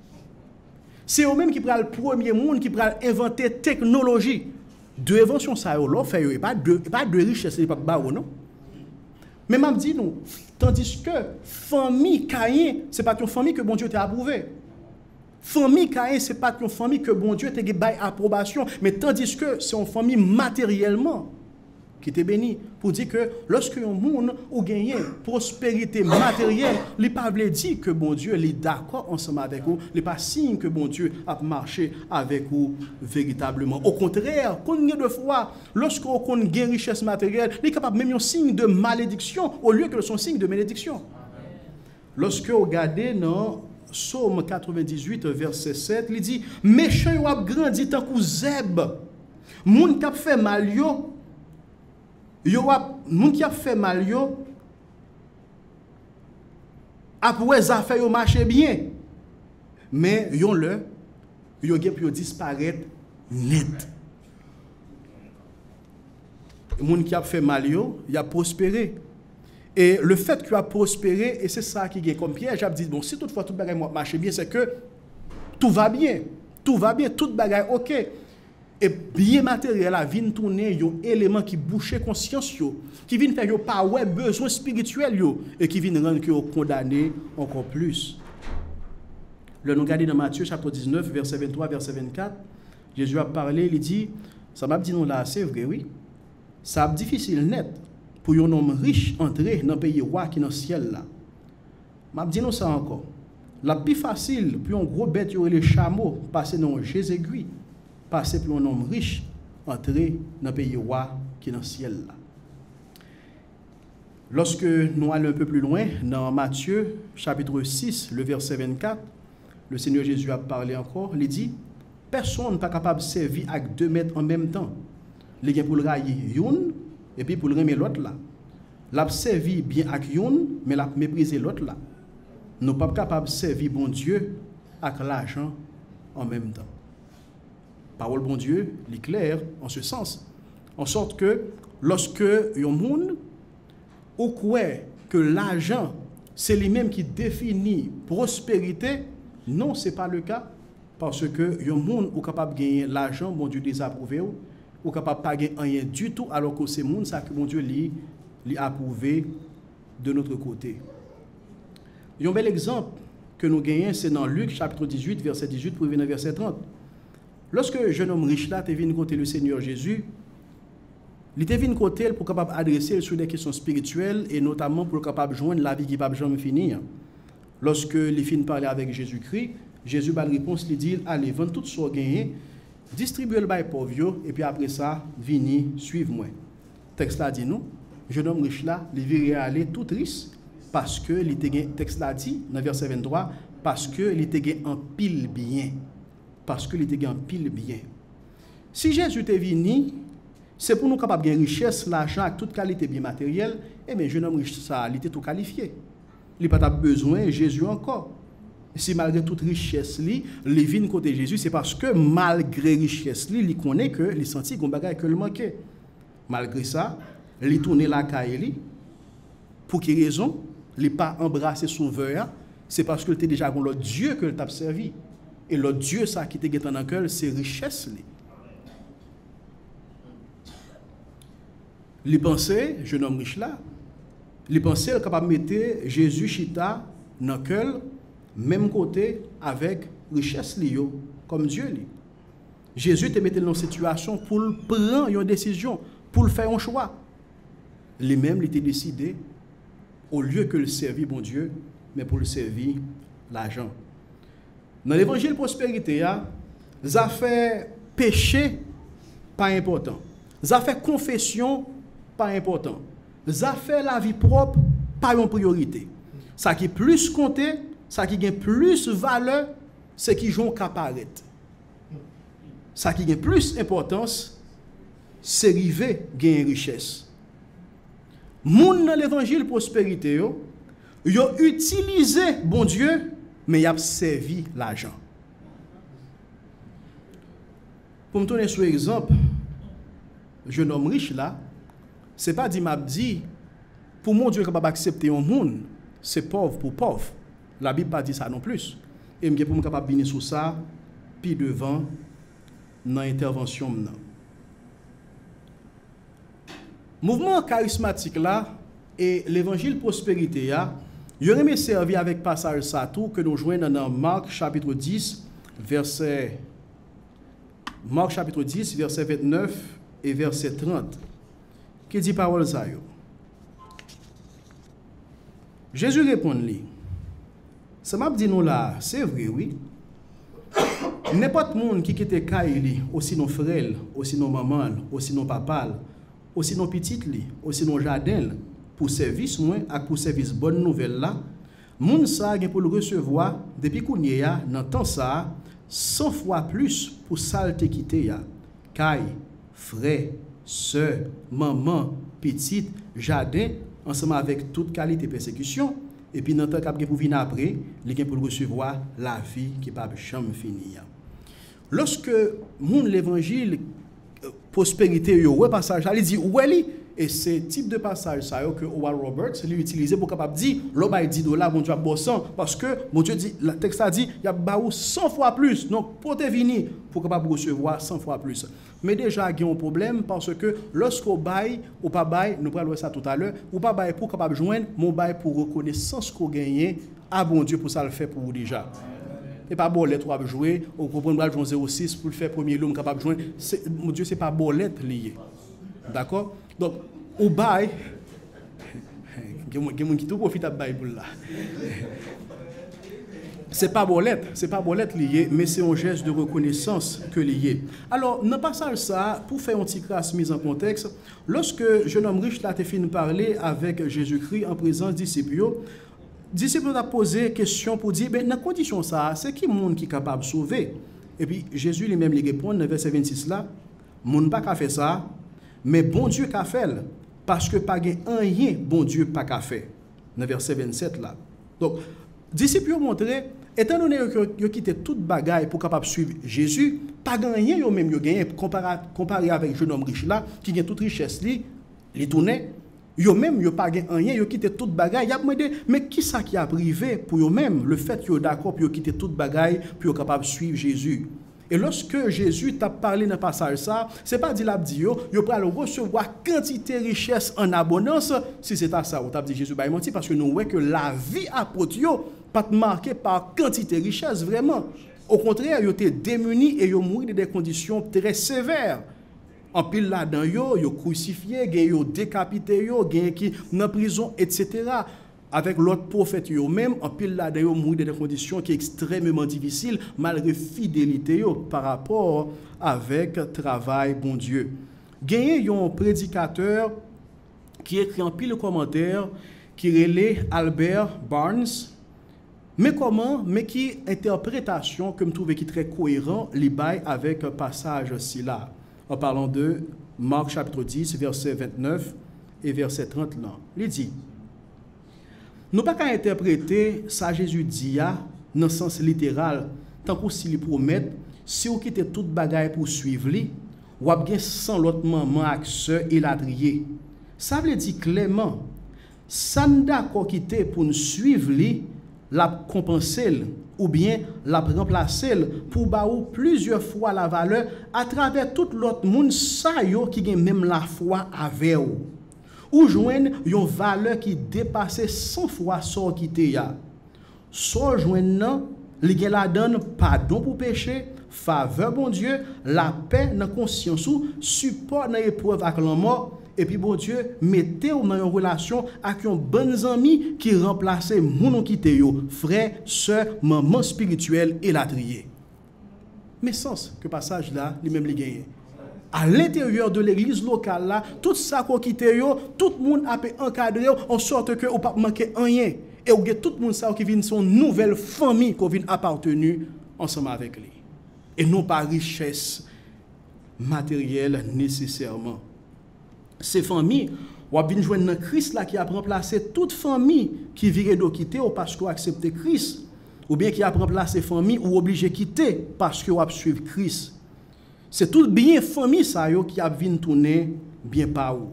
Speaker 2: C'est eux même qui prend le premier monde qui prend inventer technologie. De invention ça yo là fait pas de richesse pas baro non. Mais m'a dit nous, tandis que famille Caïn, c'est pas une famille que bon Dieu t'a approuvé. Famille Caïn, ce n'est pas une famille que bon Dieu t'a donné approbation, mais tandis que c'est une famille matériellement qui t'est bénie. Pour dire que lorsque un monde a gagné prospérité matérielle, il ne pas dire que bon Dieu est d'accord ensemble avec vous, il n'est pas signe que bon Dieu a marché avec vous véritablement. Au contraire, combien de fois, lorsque on a une richesse matérielle, il est capable même un signe de malédiction au lieu que son signe de bénédiction. Lorsque vous regardez dans Psaume 98, verset 7, il dit, méchant yo ap grandi tant kou zeb. Moun k'ap fait mal yo moun qui a fait mal yo ap wè zafè yo marche bien. Mais yo gen pou yo disparaître net. Moun qui a fait mal yo, y a prospéré. Et le fait qu'il a prospéré, et c'est ça qui est comme piège, j'ai dit, bon, si toutefois tout bagaille marche bien, c'est que tout va bien, tout bagaille ok. Et bien matériel, la vie tourner, il y a un élément qui bouche conscience, qui vient faire yo pas ouais besoin spirituel, et qui vient rendre que condamné encore plus. Là, nous regardons dans Matthieu chapitre 19, verset 23, verset 24, Jésus a parlé, il dit, ça m'a dit non là, c'est vrai, oui, ça a difficile net. Pour un homme riche entrer dans le pays roi qui est dans le ciel là. Je dis nous ça encore. La plus facile pour un gros bête y aurait les chameaux passer dans Jésus-Aiguille, passer pour un homme riche entrer dans le pays roi qui est dans le ciel là. Lorsque nous allons un peu plus loin dans Matthieu chapitre 6, le verset 24, le Seigneur Jésus a parlé encore, il dit personne n'est pas capable de servir avec 2 maîtres en même temps. Les gens pour le railler une et puis pour le remettre l'autre là. L'a servi bien avec une, mais l'a méprisé l'autre là. Nous ne sommes pas capables de servir bon Dieu avec l'argent en même temps. Parole bon Dieu, est claire en ce sens. En sorte que lorsque un monde ou croit que l'argent c'est lui-même qui définit prospérité, non, ce n'est pas le cas. Parce que un monde est capable de gagner l'argent, bon Dieu désapprouvé, ou capable de pas gagner rien du tout, alors que c'est monde ça que bon Dieu lui approuvé de notre côté. Un bel exemple que nous gagnons, c'est dans Luc chapitre 18, verset 18 pour venir verset 30. Lorsque le jeune homme riche là est venu côté le Seigneur Jésus, il était venu côté pour capable adresser sur des questions spirituelles et notamment pour capable joindre la vie qui va jamais finir. Lorsque il finit de parler avec Jésus-Christ, Jésus a la réponse, il dit allez, vendre tout ce que vous gagnez, distribuez le bail pauvre et puis après ça, venez, suivez-moi. Texte là dit nous, jeune homme riche là, il virait aller tout triste parce que il était texte là dit dans verset 23 parce que il était en pile bien. Parce que il était en pile bien. Si Jésus était venu, c'est pour nous capables de gagner richesse, l'argent avec toute qualité bien matérielle, et bien jeune homme riche ça, il était tout qualifié. Il n'a pas besoin de Jésus encore. Si malgré toute richesse, il vient côté Jésus, c'est parce que malgré richesse, il connaît que il sentit qu'on bagaille que le manquait. Malgré ça, il tourne la caille. Pour quelle raison? Il n'a pas embrassé son sauveur, c'est parce que c'était déjà l'autre Dieu que il a servi. Et l'autre Dieu, ça qui était dans le cœur, c'est richesse. Il pensait, jeune homme riche là, il pensait qu'il capable de mettre Jésus chita dans le cœur, même côté avec richesse comme Dieu. Jésus te mettait dans une situation pour prendre une décision, pour faire un choix. Lui-même, il était décidé, au lieu que le servir bon Dieu, mais pour le servir l'argent. Dans l'évangile prospérité, les affaires péché, pas important. Les affaires confession, pas important. Les affaires la vie propre, pas une priorité. Ça qui plus compté, ça qui gagne plus valeur, c'est qui joue qu'à paraître. Ça qui gagne plus importance, c'est arriver gagner richesse. Moun dans l'évangile prospérité, yo utilisé bon Dieu, mais il a servi l'argent. Pour me donner sur exemple, jeune homme riche là, c'est pas dit m'a dit pour mon Dieu capable d'accepter un monde, c'est pauvre pour pauvre. La Bible pas dit ça non plus. Et m'gè pour me capable venir sur ça puis devant dans intervention maintenant. Mouvement charismatique là et l'évangile prospérité là, je remets servi avec passage ça tout que nous joignons dans Marc chapitre 10 verset 29 et verset 30. Qui dit parole ça yo? Jésus répond-lui. Ça m'a dit nous là, c'est vrai oui. N'importe monde qui quitte Kaili, aussi nos frères, aussi nos mamans, aussi nos papas, aussi nos petites li, aussi nos jardins pour service moins et pour service bonne nouvelle là, moun sa gen pour le recevoir depuis kounye ya dans temps ça 100 fois plus pour salte quitter ya. Kay, frère, sœur, maman, petite, jardin ensemble avec toute qualité persécution et puis dans temps qu'a pour venir après, li gen pour recevoir la vie qui pas jamais finir. Lorsque moun l'évangile prospérité yo ouais passage ça il dit ouais et c'est type de passage ça que Oral Roberts lui utilisé pour capable dire l'oba $10 bon Dieu a bossan parce que mon Dieu dit le texte a dit il y a baou 100 fois plus donc pour te venir pour capable recevoir 100 fois plus mais déjà il y a un problème parce que lorsqu'on bail ou pas bail nous parlons ça tout à l'heure ou pas bail pour capable joindre mon bail pour reconnaissance qu'on gagne à bon Dieu pour ça le fait pour vous déjà. Et pas bolette ou jouer ou comprendre jouer 06 pour le faire premier l'homme capable joindre mon Dieu c'est pas bolette lié. D'accord? Donc au bail quelqu'un qui tout profite à Bible là. C'est pas bolette lié mais c'est un geste de reconnaissance que lié. Alors dans passage ça pour faire un petit crasse mise en contexte, lorsque jeune homme riche là te fin parler avec Jésus-Christ en présence disciples disciples a posé question pour dire ben dans condition ça c'est qui monde qui capable sauver et puis Jésus lui-même lui répond dans verset 26 là monde pas qu'a fait ça mais bon Dieu qu'a fait parce que pas gain rien bon Dieu pas qu'a fait dans verset 27 là donc disciples ont montré étant donné que yo quitté toute bagaille pour capable suivre Jésus pas gain rien yo même yo gagné comparé avec jeune homme riche là qui gagne toute richesse li tourner yo même yo pas gen rien yo quitté toute bagaille y a demandé mais qui ça qui a privé pour yo même le fait yo d'accord pour yo quitter toute bagaille pour yo capable suivre Jésus et lorsque Jésus t'a parlé dans passage ça c'est pas dit l'a dit yo pral recevoir quantité richesse en abondance si c'est ça on t'a dit Jésus ba menti parce que nous voyons que la vie apôtre yo pas marquée par quantité richesse vraiment au contraire yo étaient démunis et yo mouri dans des conditions très sévères. En pile là-dedans, yo crucifié, yo décapité, yo qui dans prison, etc. Avec l'autre prophète, yo même, en pile là-dedans, yo mourir dans des conditions qui sont extrêmement difficiles, malgré fidélité yo, par rapport avec travail, bon Dieu. Gagné un prédicateur qui écrit en pile commentaire, qui relève Albert Barnes, mais comment, mais qui interprétation que je trouve qui est très cohérent, li bail avec un passage ci là. En parlant de Marc chapitre 10, verset 29 et verset 30 là. Il dit, nous pas qu'à interpréter ça Jésus dit dans le sens littéral, tant que s'il promet, si vous quittez toute bagaille pour suivre lui, ou bien sans l'autre maman avec sœur et la trier. Ça veut dire clairement, ça n'a d'accord quitter pour nous suivre lui, la compenser ou bien la remplacer pour baou plusieurs fois la valeur à travers tout l'autre monde ça yo qui gen même la foi avec ou joindre une valeur qui dépasse 100 fois ça qui te ya so joindre li gen la donne pardon pour péché faveur bon Dieu la paix dans conscience ou support dans épreuve avec la mort et puis bon Dieu mettez dans une relation avec un bon ami qui remplace mon qui te yo frère sœur maman spirituelle et la trier mais sens que passage là lui même li gagné à l'intérieur de l'église locale là tout ça qu'on quitte yo tout le monde a encadré en sorte que ou pas manquer rien et ou tout le monde ça qui vient son nouvelle famille qu'on vient appartenu ensemble avec lui et non pas richesse matérielle nécessairement. Ces familles, ou bien joindre dans Christ là qui a remplacé toute famille qui virait de quitter ou parce qu'on accepte Christ, ou bien qui a remplacé famille ou obligé quitter parce qu'on a suivre Christ. c'est tout bien famille ça yo qui a vinn tourner bien par où.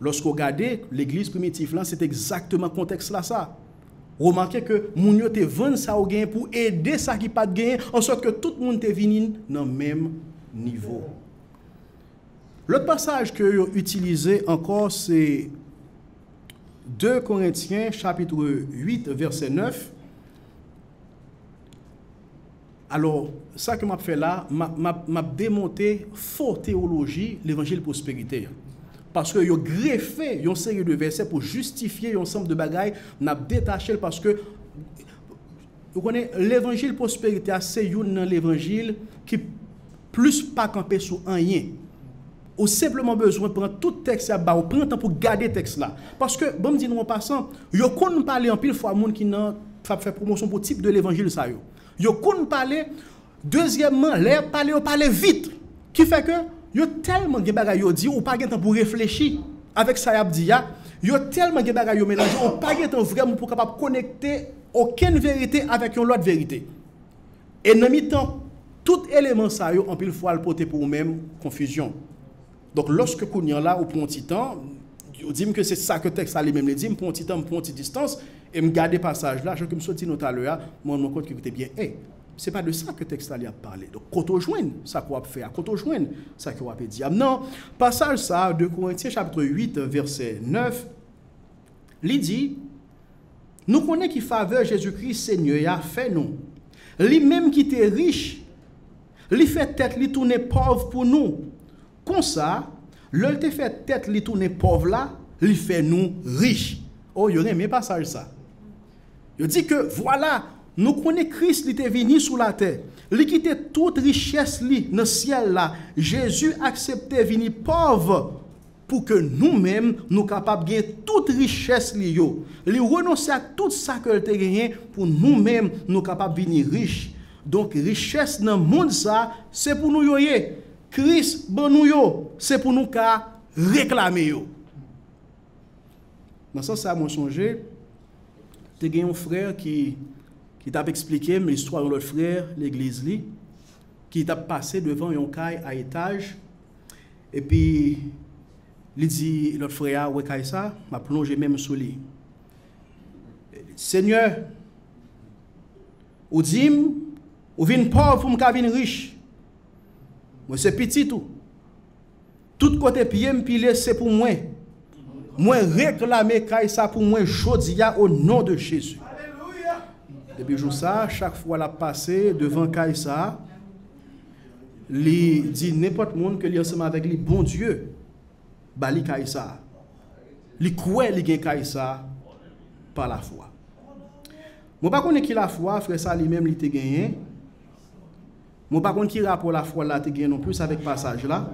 Speaker 2: Lorsqu'on regarde l'église primitive là, c'est exactement contexte là ça. Remarquez que moun yo te vend ça au gain pour aider ça qui pas de gain en sorte que tout le monde te vini dans même niveau. L'autre passage que yo utilisé encore c'est 2 Corinthiens chapitre 8 verset 9. Alors, ça que m'a fait là, m'a démonté faux théologie l'évangile prospérité. Parce que yo greffé une série de versets pour justifier un ensemble de bagailles, n'a détaché parce que vous connaissez l'évangile prospérité c'est un l'évangile qui plus pas camper sur rien. Ou simplement besoin de prendre tout texte à bas, ou prendre temps pour garder texte là. Parce que bon me dit nous en passant, yo konn parler en pile fois moun qui nan fait promotion pour type de l'évangile ça yo. Yo konn parler deuxièmement, l'air parler vite qui fait que yo tellement gen bagay yo di ou pas gen temps pour réfléchir avec ça y a dit ya, yo tellement gen bagay yo mélanger ou pas gen temps vraiment pour capable connecter aucune vérité avec une autre vérité. Et dans mi-temps tout élément ça yo en pile fois le porter pour même confusion. Donc lorsque kounya là ou pour un petit temps, on dit que c'est ça que texte allait même le dire, pour un petit temps, pour une petite distance et me garder passage là, je me suis dit tout à l'heure, moi me compte que était bien. C'est pas de ça que texte allait parler. Donc quand on joindre ça qu'on va faire, quand on joindre ça qu'on va dire. Non, passage ça de Corinthiens chapitre 8 verset 9. Il dit nous connaissons qui faveur Jésus-Christ Seigneur a fait nous. Lui même qui était riche, lui fait tête lui tourner pauvre pour nous. Comme ça, l'ol te fait tête li tourner pauvre là, li fait nous riches. Oh, il y a un passage ça. Il dit que voilà, nous connaissons Christ, il était venu sur la terre. Il quittait toute richesse li dans le ciel là. Jésus acceptait venir pauvre pour que nous-mêmes nous capables de gagner toute richesse li yo. Il renonçait à tout ça que il gagné pour nous-mêmes nous capables de venir riches. Donc richesse dans le monde ça, c'est pour nous yoyer. Christ bon nous yo, c'est pour nous qu'à réclamer yo. Dans ça ça m'a songé, tu as un frère qui t'a expliqué l'histoire de l'autre frère, l'église li, qui t'a passé devant un caille à étage et puis il dit l'autre frère ouais caille ça, m'a plongé même sous lui. Seigneur, ou dim ou vinn pauvre pour me vinn riche. Moi c'est petit tout. Tout côté pied m'pile c'est pour moi. Moi réclamer caille ça pour moi jodia au nom de Jésus. Alléluia. Depuis jour ça, chaque fois la passer devant caille ça, li dit n'importe monde que li ensemble avec lui bon Dieu. Bali caille ça. Li croit li gen caille ça par la foi. Moi pas connait qui la foi, frère ça lui-même li te gagné. Moi par contre qui rapport la foi là te gagne non plus avec passage là.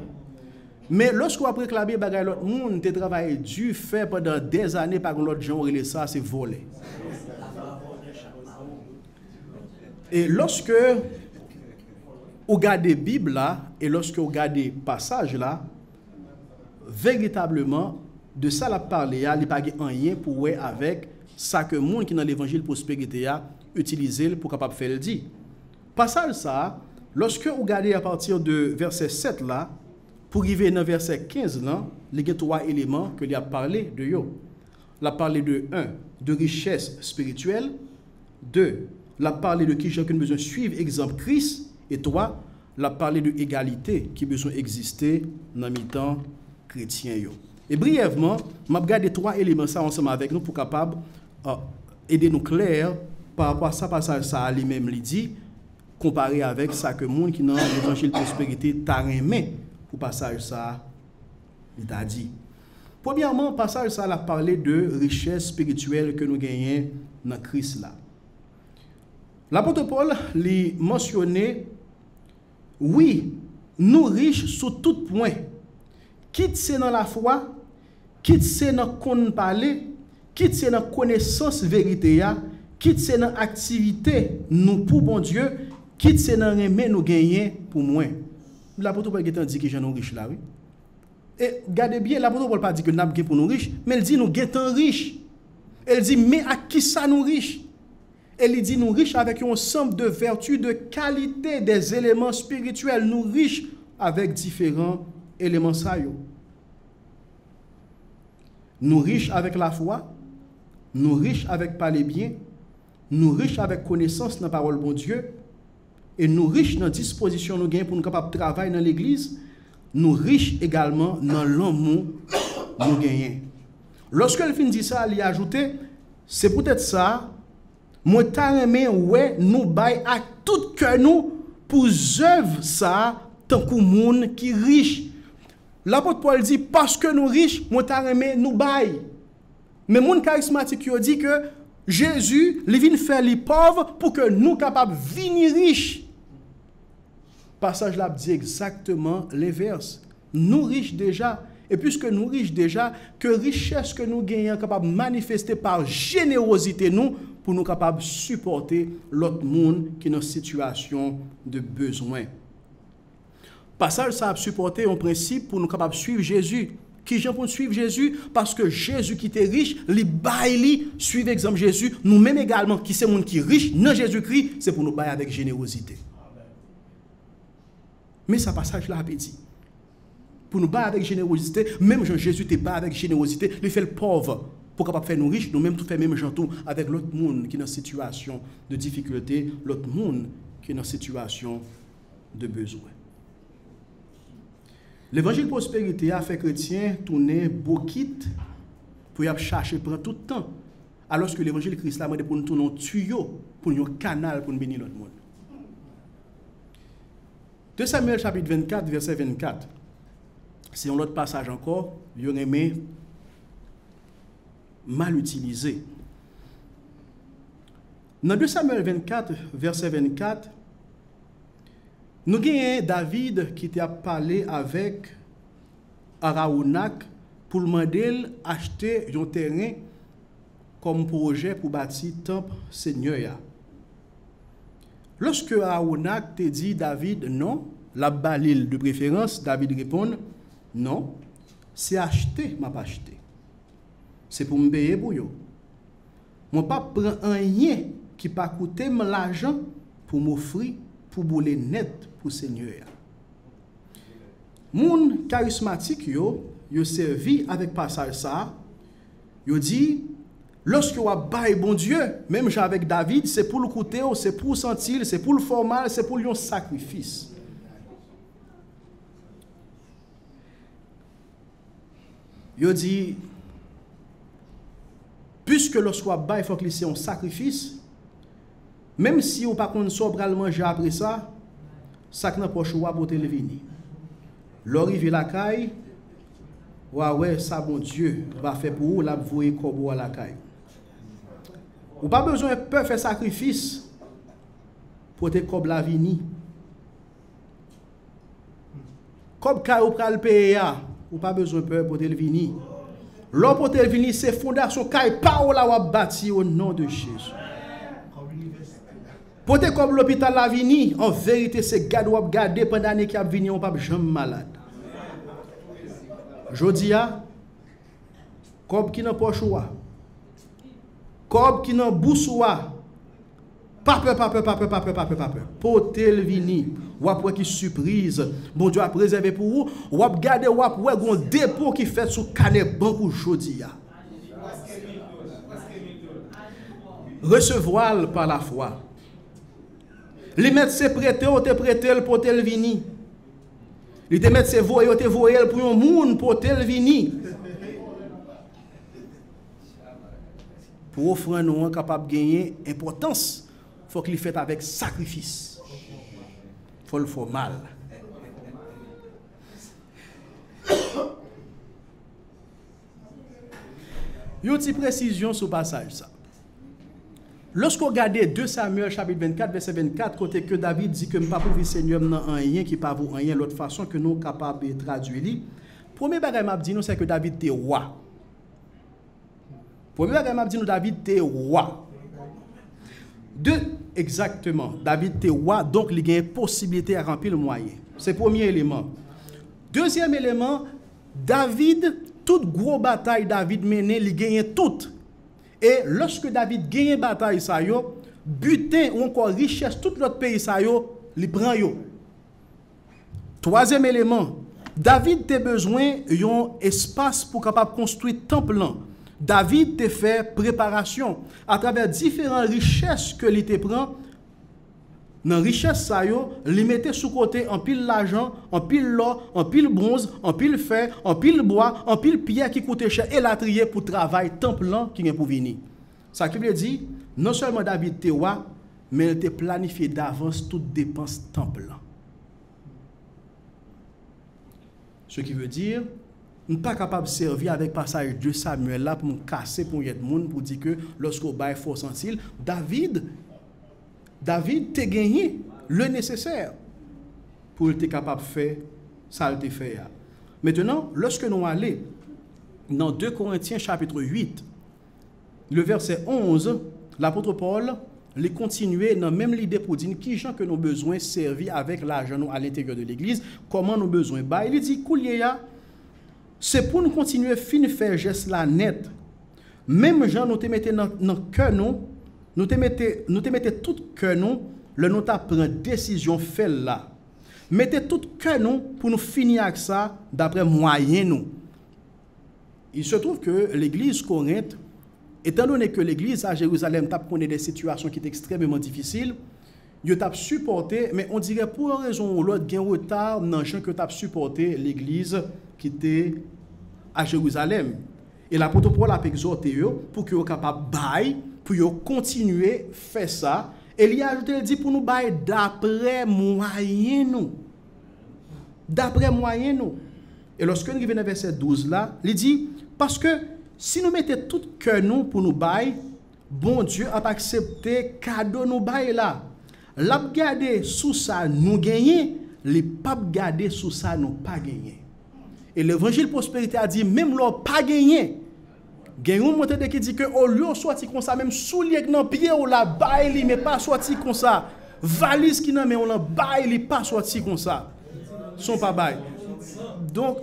Speaker 2: Mais lorsqu'on a réclamé bagay l'autre monde te travailler dur fait pendant des années par l'autre gens relé ça c'est voler. Et lorsque on regarde la Bible là et lorsque on regarde passage là véritablement de ça la parler il pas rien pour ouais avec ça que monde qui dans l'évangile prospérité a utiliser pour capable faire le dire. Passage ça lorsque vous regardez à partir de verset 7 là, pour arriver dans verset 15 là, il y a 3 éléments que il a parlé de yo. Il a parlé de 1, de richesse spirituelle, 2, il a parlé de qui chacun besoin suivre exemple Christ et 3, il a parlé de égalité qui besoin exister dans mi-temps chrétien yo. Et brièvement, m'a regardé 3 éléments ça ensemble avec nous pour capable aider nous clair par rapport à ça passage ça lui-même lui dit comparé avec ça que monde qui dans l'évangile prospérité t'a aimé pour passage ça il t'a dit. Premièrement, passage ça a parlé de richesse spirituelle que nous gagnons dans Christ là. L'apôtre Paul lui mentionné oui, nous riches sur tout point. Quitte c'est dans la foi, quitte c'est dans qu'on parler, quitte c'est dans connaissance vérité ya, quitte c'est dans activité nous pour bon Dieu. Quitte c'est dans aimer nous gagner pour moi. L'apôtre Paul dit que nous riches là oui. Et regardez bien, l'apôtre Paul pas dit que nous avons pour nous riches, mais il dit nous gagnons riches. Elle dit mais à qui ça nous riches? Et il dit nous riches avec un ensemble de vertus, de qualités, des éléments spirituels. Nous riches avec différents éléments ça yo. Nous riches avec la foi, nous riches avec parler bien, nous riches avec connaissance dans la parole bon Dieu, et nous riches dans la disposition nous gagnons pour nous capables de travailler dans l'église, nous riches également dans l'amour nous gagnons. Lorsque le fin dit ça, il a ajouté, c'est peut-être ça, moi t'as aimé ouais nous bail à tout cœur nous pour œuvre ça tant que monde qui riche. L'apôtre Paul dit parce que nous riches, moi t'as aimé nous bail. Mais monde charismatique il dit que Jésus, il vient faire les pauvres pour que nous capables venir riches. Passage là dit exactement l'inverse. Nous riches déjà, et puisque nous riches déjà, que richesse que nous gagnons capable de manifester par générosité nous pour nous capables de supporter l'autre monde qui est dans une situation de besoin. Passage ça a supporté un principe pour nous capables de suivre Jésus. Qui gens pour suivre Jésus? Parce que Jésus qui était riche, les bail suivre exemple Jésus. Nous-mêmes également, qui c'est monde qui est riche, non Jésus-Christ, c'est pour nous bailler avec générosité. Mais ça passage là a dit. Pour nous bailler avec générosité, même Jean Jésus te bat avec générosité, il fait le pauvre pour capable faire nous riches, nous-mêmes tout fait même gens tout avec l'autre monde qui est dans situation de difficulté, l'autre monde qui est dans situation de besoin. L'évangile prospérité a fait chrétien tourner beaucoup pour y chercher prendre tout le temps. Alors que l'évangile Christ l'a demandé pour nous tourner un tuyau, pour nous un canal pour nous bénir l'autre monde. 2 Samuel chapitre 24, verset 24. C'est un autre passage encore, il y aimé mal utilisé. Dans 2 Samuel 24, verset 24, nous avons David qui a parlé avec Araounak pour demander d'acheter un terrain comme projet pour bâtir le temple Seigneur. Lorsque Araounak te dit David non, la balile de préférence, David répond non, c'est acheter, m'a pas acheté. C'est pour me payer pour yo. Moi pas prendre rien qui pas coûter l'argent pour m'offrir pour bouler net pour Seigneur. Moun charismatique yo servi avec passage ça. Yo dit lorsque vous bail bon Dieu, même avec David, c'est pour le coûter, c'est pour sentir, c'est pour le formal, c'est pour un sacrifice. Yo dit puisque lorsque vous bail faut que c'est un sacrifice, même si vous pas qu'on sobre à manger après ça, ça n'a pas choix pour te lever. L'arrivée la caille, ouais, ça bon Dieu va faire pour vous, la voyer comme à la caille. Ou pas besoin de faire sacrifice pour te comme la vini. Comme caille ou pral payer, ou pas besoin de peur pour te lever. L'homme pour te lever, c'est fondation caille pas ou la ou bâti au nom de Jésus. Pour te comme l'hôpital la vini, en vérité c'est garde ou garder pendant l'année qui a vini on pas jamais malade. Jodia, comme qui n'a pas choix, comme qui n'a boussoua, pas peur. Pour te vini, ou après qui surprise, bon Dieu a préservé pour vous, ou ap garder ou ap ouais gon dépôt qui fait sous canet banque jodia. Recevoir par la foi. Les mettre se prêter ou te prêter pour te vini. Les te mettre se voyer ou te voyer pour un monde pour te vini. Pour offrir nous capable de gagner importance, il faut qu'il fait avec sacrifice. Il faut le faire mal. Une petite précision sur le passage ça. Lorsqu'on regarde 2 Samuel chapitre 24 verset 24 côté que David dit que pas pour Seigneur n'a rien qui pas pour rien l'autre façon que nous capable de traduire. Premier bagage m'a dit nous c'est que David était roi. Premier bagage m'a dit nous David était roi. Exactement, David était roi donc il a une possibilité à remplir le moyen. C'est le premier élément. Deuxième élément, David toute grosse bataille David mené, il gagne toute. Et lorsque David gagne bataille ça yo, butin ou encore richesse, tout l'autre pays, ça yo, li prend yo. Troisième élément, David a besoin d'un espace pour capable construire temple. David a fait préparation à travers différentes richesses que il te prend. Dans richesse ça yo, li mettait sous côté en pile l'argent, en pile l'or, en pile bronze, en pile fer, en pile bois, en pile pierre qui coûtait cher et la trier pour travail temple qui est pour venir. Ça qui veut dire non seulement David te roi, mais il te planifié d'avance toute dépense temple. Ce qui veut dire, nous ne sommes pas capable de servir avec le passage de Samuel là pour nous casser pour y monde pour dire que lorsqu'on bat force en style, David t'a gagné le nécessaire pour être capable de faire ça qu'il fait. Maintenant, lorsque nous allons dans 2 Corinthiens chapitre 8, le verset 11, l'apôtre Paul les continuer dans même l'idée pour dire qui gens que nous besoin servir avec l'argent à l'intérieur de l'église, comment nous besoin bah il dit kouliya c'est pour nous continuer fin faire geste là net. Même gens nous te mettez dans cœur nous te mettez tout cœur nous le nous t'a prend décision fait là. Mettez tout cœur nous pour nous finir avec ça d'après moyen nous. Il se trouve que l'église Corinthe, étant donné que l'église à Jérusalem t'a connu des situations qui étaient extrêmement difficiles, il t'a supporté, mais on dirait pour une raison ou l'autre, gain retard dans gens que t'a supporté l'église qui était à Jérusalem. Et l'apôtre Paul a exhorté eux pour qu'ils soient capables de bailler, pour qu'ils continuer à faire ça. Et il a ajouté, il dit pour nous bailler d'après moyen nous. D'après moyen nous. Et lorsque nous arrivons dans verset 12 là, il dit, parce que si nous mettons tout cœur nous pour nous bailler, bon Dieu a accepté cadeau nous bailler là. L'a garder sous ça nous gagner, les pas garder sous ça nous pas gagner. Et l'évangile prospérité a dit même l'on pas gagné. Gagne un monté qui dit que au lieu de sortir comme ça même soulier dans pied ou la bailler mais pas sortir comme ça. Valise qui nan mais on la bailler pas sortir comme ça. Sont pas bail. Donc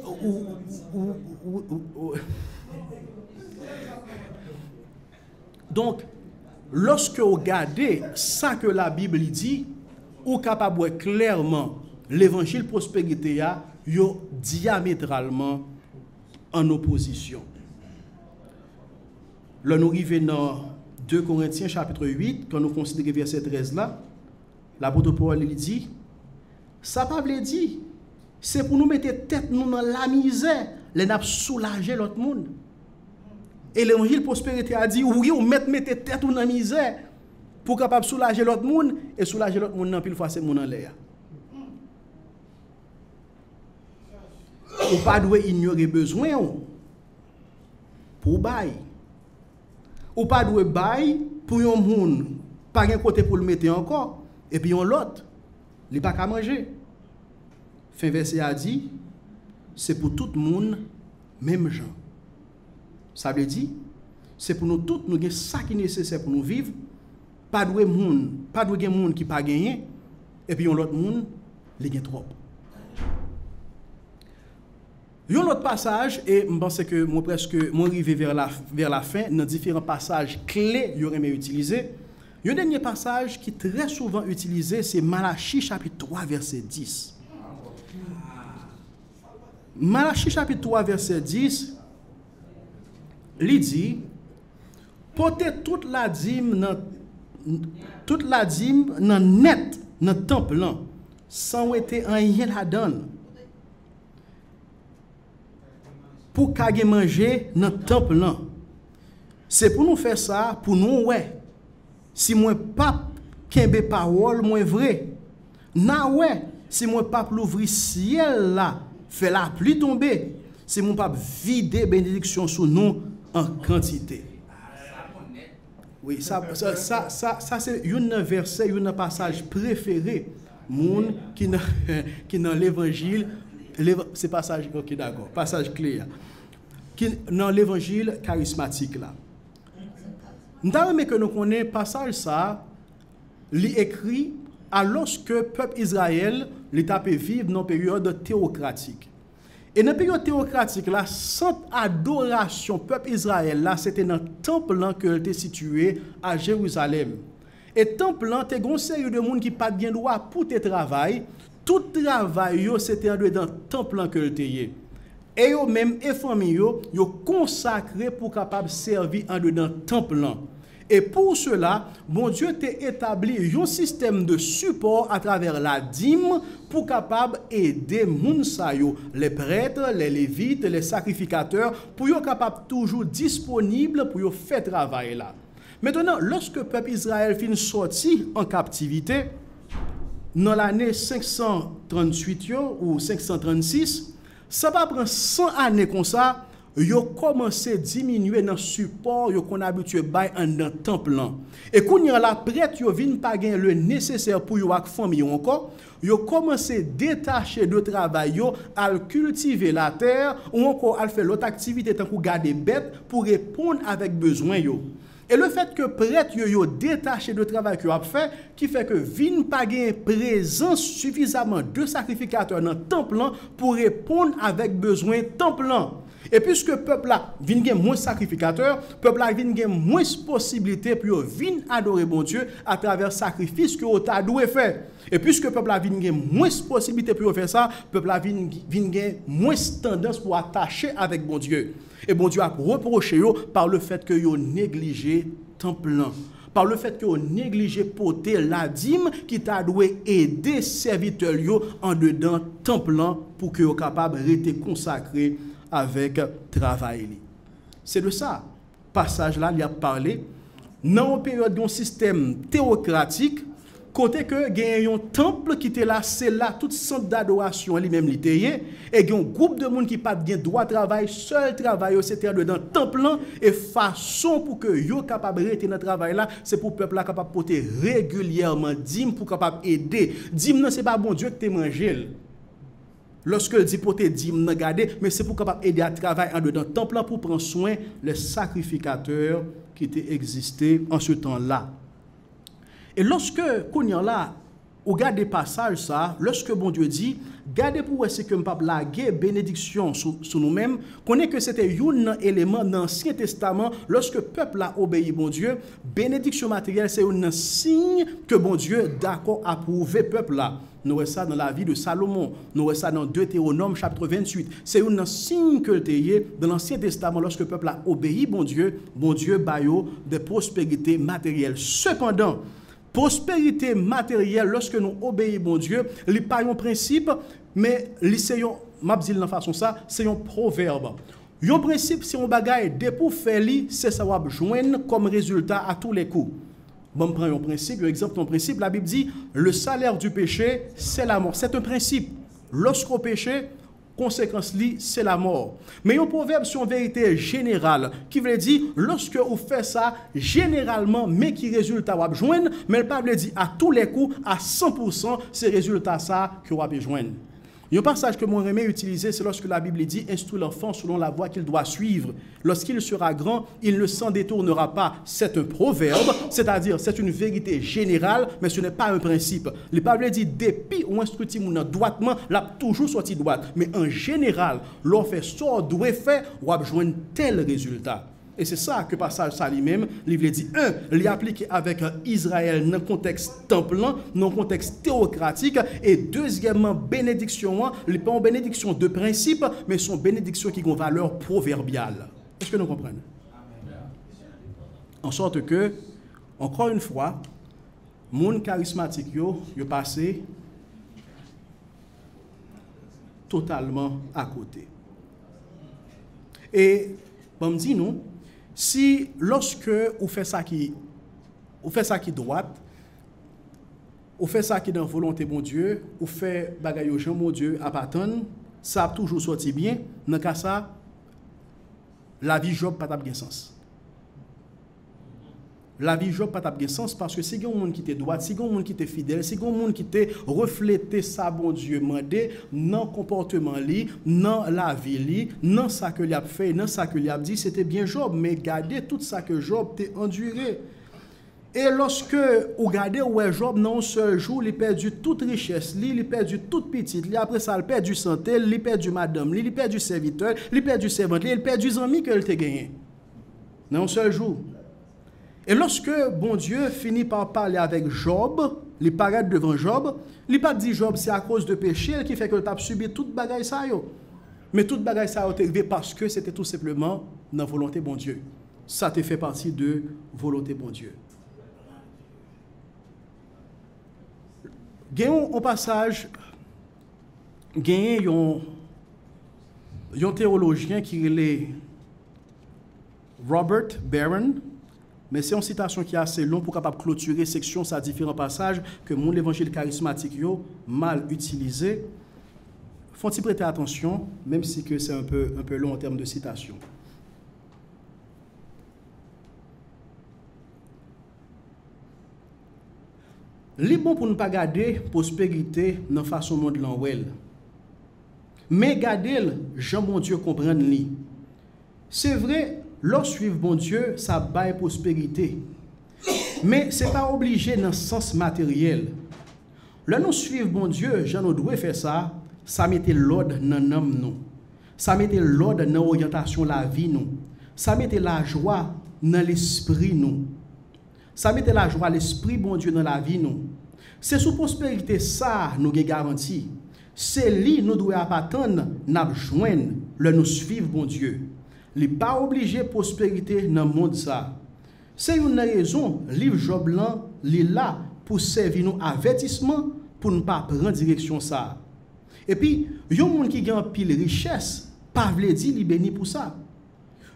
Speaker 2: donc, lorsque vous regardez ça que la Bible dit, vous êtes capable de voir clairement l'évangile prospérité est diamétralement en opposition. Là, nous arrivons dans 2 Corinthiens chapitre 8, quand nous considérons verset 13 là, l'apôtre Paul dit, ça pas veut dire, c'est pour nous mettre tête nous dans la misère, les n'a soulager l'autre monde. Et l'évangile prospérité a dit, oui, ou mettez tête dans la misère pour capable soulager l'autre monde et soulager l'autre monde, pile fois c'est monde en l'air. Ou pas doit ignorer besoin pour bail. Ou pas doit bail pour un monde, pas un côté pour le mettre encore, et puis on l'autre, il pas qu'à manger. Fin verset a dit, c'est pour tout le monde, même gens. Ça veut dire, c'est pour nous tous, nous avons ça qui est nécessaire pour nous vivre. Pas de monde qui pas gagné, et puis l'autre monde, il y a trop. Il y a un autre passage, et je pense que moi presque arrivé vers la fin, dans différents passages clés que j'aurais utilisé. Il y a un dernier passage qui est très souvent utilisé, c'est Malachie chapitre 3, verset 10. Malachie chapitre 3, verset 10, il dit, portez toute la dîme dans net, dans le temple, sans être rien la donne. Pour qu'on manger dans le temple. C'est pour nous faire ça, pour nous, ouais. Si moi pas kembe parole, moi vrai. Na ouais, si moi pas l'ouvrir ciel là, fait la pluie tomber. Si mon pas vider bénédiction sur nous en quantité. Oui, ça c'est un verset, un passage préféré moun qui dans l'évangile, c'est passage OK d'accord, passage clé qui dans l'évangile charismatique là. Nous avons que nous connaissons passage ça, li écrit alors que le peuple Israël l'état peut vivre dans une période théocratique. Et dans la période théocratique, la sainte adoration peuple Israël, là, c'était dans le temple que était situé à Jérusalem. Et temps plein, te gon série de monde qui pas bien droit pour te travail. Tout travail yo c'était en dedans temps plein que le teye. Et yo même et famille yo consacré pour capable servir en dedans temps plein. Et pour cela, bon Dieu t'a établi un système de support à travers la dîme pour capable aider moun sa yo, les prêtres, les lévites, les sacrificateurs, pour yo capable toujours disponible pour yo faire travail là. Maintenant, lorsque le peuple Israël fin sorti en captivité, dans l'année 538 ou 536, ça va prendre 100 années comme ça, yo commencé à diminuer dans le support qu'on habitué bay en dans temps plein. Et quand y a la prêtre yo vinn pas gain le nécessaire pour yo ak famille encore, yo commencé détacher de travail yo à cultiver la terre ou encore à faire l'autre activité tant que garder bête pour répondre avec besoin yo. Et le fait que prêtre yo détaché de travail que a fait qui fait que vinn pas gain présence suffisamment de sacrificateurs dans temps plein pour répondre avec besoin temps plein. Et puisque le peuple là vient gen moins sacrificateur, peuple là vient gen moins possibilité pour venir adorer bon Dieu à travers sacrifice que on t'a doué faire. Et puisque le peuple là vient gen moins possibilité pour faire ça, peuple là vient gen moins tendance pour attacher avec bon Dieu. Et bon Dieu a reproché yo par le fait que yo négligé temps plein. Par le fait que vous négligez porter la dîme qui t'a doué aider serviteurs yo en dedans temps plein pour que vous capable rester consacré avec travail. C'est de ça passage là il a parlé dans une période d'un système théocratique côté que gagne un temple qui était là c'est là toute centre d'adoration lui-même li teye et gagne un groupe de monde qui pas bien droit travail seul travail c'était dedans temps plein et façon pour que yo capable rester dans travail là c'est pour peuple là capable porter régulièrement dîme pour capable aider dîme non c'est pas bon Dieu que te manger. Lorsque le dit pour te dire, mais c'est pour capable aider à travailler en dedans temps plein pour prendre soin les sacrificateurs qui étaient existés en ce temps-là. Et lorsque qu'on là, on regarde des passages ça, lorsque bon Dieu dit, gardez pour est-ce que m'pa blaguer bénédiction sur nous-mêmes, connaît que c'était un élément dans l'Ancien Testament lorsque le peuple a obéi bon Dieu, bénédiction matérielle c'est un signe que bon Dieu d'accord approuvé peuple là. Nous voyons ça dans la vie de Salomon, nous voyons ça dans Deutéronome chapitre 28. C'est un signe que dans l'Ancien Testament lorsque le peuple a obéi bon Dieu bayo de prospérité matérielle. Cependant, prospérité matérielle, lorsque nous obéissons bon Dieu, il n'y a pas un principe, mais c'est un façon ça, c'est un proverbe. Un principe, c'est un bagage, dès pour faire, c'est ça va joindre comme résultat à tous les coups. Bon, prends un principe, par exemple, un principe, la Bible dit, le salaire du péché, c'est la mort. C'est un principe. Lorsqu'on péche, conséquence c'est la mort. Mais un proverbe c'est une vérité générale qui veut dire lorsque vous faites ça généralement mais qui résultat va joindre mais le pas veut dire à tous les coups à 100% c'est résultat ça que vous va joindre. Un passage que mon aimé utiliser c'est lorsque la Bible dit instruis l'enfant selon la voie qu'il doit suivre. Lorsqu'il sera grand, il ne s'en détournera pas. C'est un proverbe, c'est-à-dire c'est une vérité générale, mais ce n'est pas un principe. Le Bible dit depuis ou instruit mon droitement, l'a toujours sorti droite, mais en général, l'on fait sort doit faire ou a joindre tel résultat. Et c'est ça que passage ça lui-même, il veut dire il appliqué avec Israël dans le contexte temps plein, dans le contexte théocratique et deuxièmement bénédiction, il pas une bénédiction de principe mais son bénédiction qui a une valeur proverbiale. Est-ce que nous comprenons? En sorte que encore une fois, monde charismatique yo passé totalement à côté. Et bon me dit nous si lorsque vous faites ça qui droite, vous faites ça qui dans volonté bon Dieu, vous faites bagaille au Jean mon Dieu à patton, ça a toujours sorti bien, dans cas ça la vie Job pas de sens. La vie Job pas de sens parce que si un monde qui était droit, si un monde qui était fidèle, si un monde qui était reflété ça bon Dieu mandé dans comportement li, dans la vie li, dans ça que il a fait, dans ça que il a dit, c'était bien Job, mais gardez tout ça que Job t'a enduré. Et lorsque vous regardez où est Job, dans un seul jour, il a perdu toute richesse, il a perdu toute petite, après ça, il a perdu santé, il a perdu madame, il a perdu serviteur, il a perdu servante, il a perdu amis que il a gagné. Dans un seul jour. Et lorsque bon Dieu finit par parler avec Job, il paraît devant Job, il pas dit Job c'est à cause de péché qui fait que tu as subi toute bagaille ça yo. Mais toute bagaille ça a été arrivé parce que c'était tout simplement dans la volonté bon Dieu. Ça te fait partie de volonté bon Dieu. Gagnons au passage, gagnons un théologien qui est Robert Barron, mais c'est une citation qui est assez longue pour capable clôturer section sa différents passages que mon évangile charismatique yo mal utilisé. Faut-il prêter attention, même si que c'est un peu long en termes de citation. Li bon pour ne pas garder prospérité dans façon monde l'enwell. Mais garder Jean bon Dieu comprendre li. C'est vrai, lorsque suivre bon Dieu, ça baille prospérité. Mais c'est pas obligé dans le sens matériel. Là nous suivre bon Dieu, Jean nous doit faire ça, ça mettait l'ordre dans l'âme nous. Ça mettait l'ordre dans l'orientation de la vie nous. Ça mettait la joie dans l'esprit nous. Ça mettait la joie, l'esprit bon Dieu dans la vie nous. C'est sous prospérité ça nous avons garanti. C'est lui nous doit attendre, n'a joindre le nous suivre bon Dieu. Il n'est pas obligé prospérité dans le monde ça. C'est une raison, livre Job là, il est là pour servir nous avertissement pour ne pas prendre direction ça. Et puis, yon moun qui gagne pile richesse, pas vle di li béni pour ça.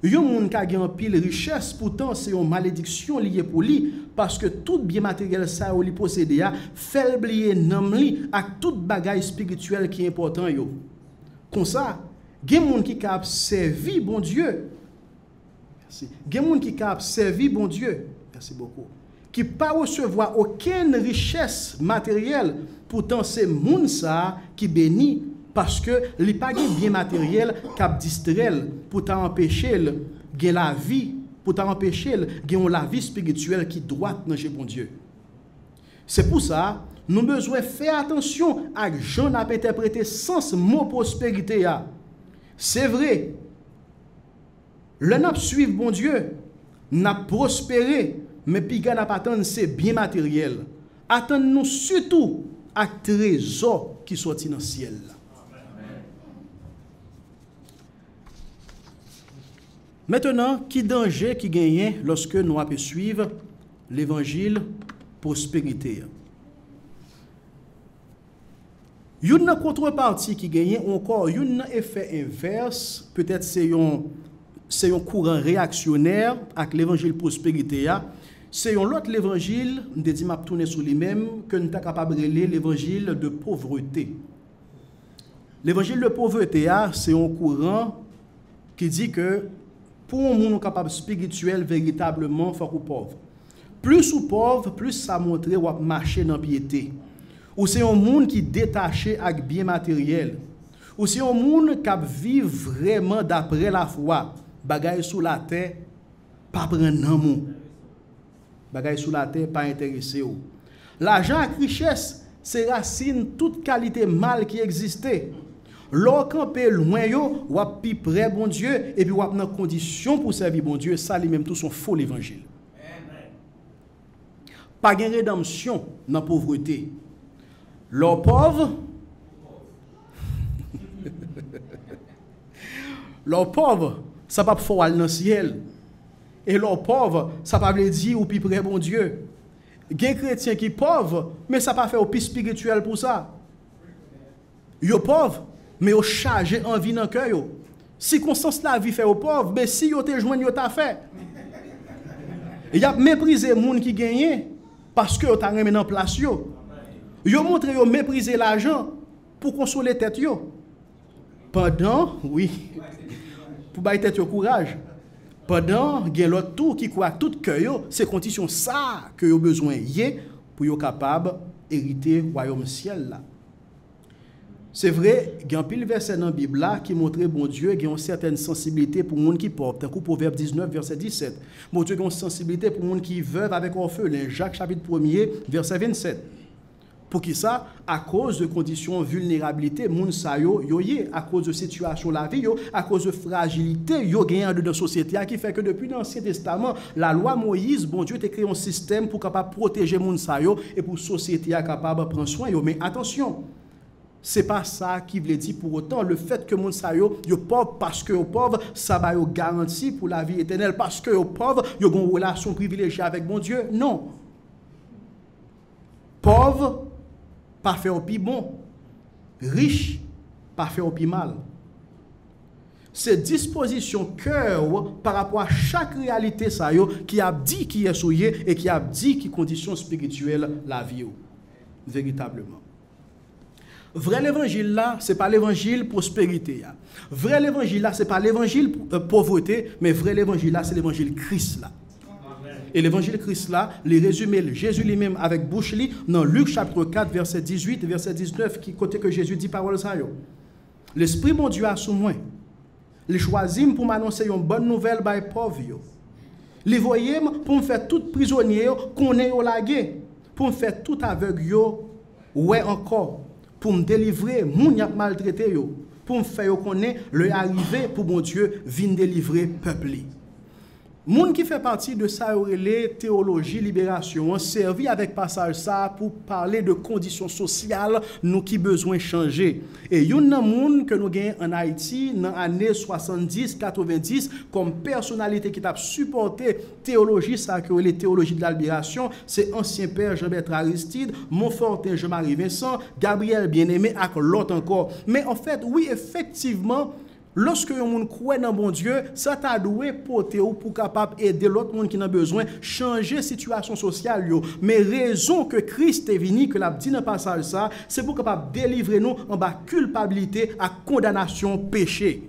Speaker 2: Yon moun qui gagne pile richesse, pourtant c'est une malédiction liée pour lui parce que tout bien matériel ça ou li possédé a fait oublier nam li ak tout bagay spirituel qui est important yo. Comme ça, gen moun qui cap servi bon Dieu. Merci. Gen moun qui cap servi bon Dieu. Merci beaucoup. Qui pas recevoir aucune richesse matérielle, pourtant c'est moun ça qui bénit parce que li pas gen bien matériel cap distraire pour t'empêcher gen la vie, pour t'empêcher gen la vie spirituelle qui droite dans chez bon Dieu. C'est pour ça nous besoin faire attention à Jean a interprété sens mot prospérité a. C'est vrai. Le n'a suivre bon Dieu, n'a prospéré. Mais puis n'a pas attendre c'est bien matériel. Attendons-nous surtout à trésor qui sorti dans le ciel. Maintenant, qui danger qui gagne lorsque nous avons suivre l'évangile prospérité? Une contrepartie qui gagne encore un effet inverse, peut-être c'est un courant réactionnaire avec l'évangile prospérité. C'est un autre l'évangile, nous dit m'a tourner sur lui-même que nous sommes capables de lire l'évangile de pauvreté. L'évangile de pauvreté, c'est un courant qui dit que pour un monde capable spirituel véritablement faut qu'on pauvre. Plus ou pauvre, plus ça montre ou marcher dans piété. Ou c'est un monde qui détaché avec bien matériel. Ou c'est un monde qui vit vraiment d'après la foi. Bagay sous la terre, pas prendre nan. Bagay sous la terre, pas intéressé ou. L'argent ak richesse, c'est racine toute qualité mal qui existait. L'on campé loin yo, ou pi près bon Dieu, et puis ou dans condition pour servir bon Dieu, ça lui même tout son faux l'évangile. Pas de rédemption dans la pauvreté. L'on pauvre, l'on pauvre, ça pas faut aller dans le ciel. Et l'on pauvre, ça pas veut dire ou pi près bon Dieu. Gen chrétien qui pauvre, mais ça pas fait au pi spirituel pour ça. Yo pauvre, mais yo chargé en vie dans cœur yo. Circonstance la vie fait au pauvre, mais si yo te joindre yo t'a fait. Y a méprisé moun qui gagne parce que yo t'a remis dans place yo. Yo montre yo mépriser l'argent pour consoler tête yo. Pendant, oui, pour bailler tête yo courage. Pendant, gen l'autre tout qui croit tout cœur yo, c'est condition ça que yo besoin yé pour yo capable hériter royaume ciel là. C'est vrai, il y a un pile verset dans la Bible là qui montre bon Dieu qui a une certaine sensibilité pour les gens qui pauvres. Tant que Proverbe 19 verset 17. Bon Dieu a une sensibilité pour les gens qui veuve avec orphelin. Jacques chapitre 1er verset 27. Pour qui ça? À cause de conditions de vulnérabilité, moun sa yo yé, à cause de situation la vie yo, à cause de fragilité yo gagne de la société qui fait que depuis l'Ancien Testament, la loi Moïse, bon Dieu t'a créé un système pour capable protéger moun sa yo et pour société capable prendre soin yo. Mais attention, c'est pas ça qui veut dire pour autant le fait que moun sa yo pauvre parce que yo pauvre, ça va yo garantie pour la vie éternelle parce que yo pauvre, yo gon relation privilégiée avec bon Dieu. Non. Pauvre pas faire au pis bon, riche, pas faire au pis mal. C'est disposition cœur par rapport à chaque réalité ça yo, qui a dit qui est souillé et qui a dit qui condition spirituelle la vie yo, véritablement. Vrai l'évangile là, c'est pas l'évangile prospérité. Vrai l'évangile là, c'est pas l'évangile pauvreté, mais vrai l'évangile là, c'est l'évangile Christ là. Et l'évangile Christ là, les résumé Jésus lui-même avec bouche li dans Luc chapitre 4 verset 18 verset 19 qui côté que Jésus dit parole ça yo. L'esprit mon Dieu a sous moi. Il choisit pour m'annoncer une bonne nouvelle by pauvre yo. Il voyait pour me faire tout prisonnier qu'on est au lagué, pour me faire tout aveugle yo ouais encore, pour me délivrer moun y a maltraité yo, pour me faire connaître le arrivé pour mon Dieu vinn délivrer peuple. Moun qui fait partie de ça relé théologie libération servi avec passage ça pour parler de conditions sociales nous qui besoin changer et yon nan moun que nous gagne en Haïti dans année 70 90 comme personnalité qui t'a supporté théologie ça que les théologie de la libération c'est ancien père Jean-Bertrand Aristide, Montfortin Jean-Marie Vincent, Gabriel Bien-Aimé ak l'autre encore. Mais en fait oui effectivement lorsque un monde croit dans bon Dieu, ça t'a doué porter ou pour capable aider l'autre monde qui a besoin changer situation sociale yo. Mais raison que Christ est venu que l'a dit dans passage ça, c'est pour capable délivrer nous en bas culpabilité à condamnation péché.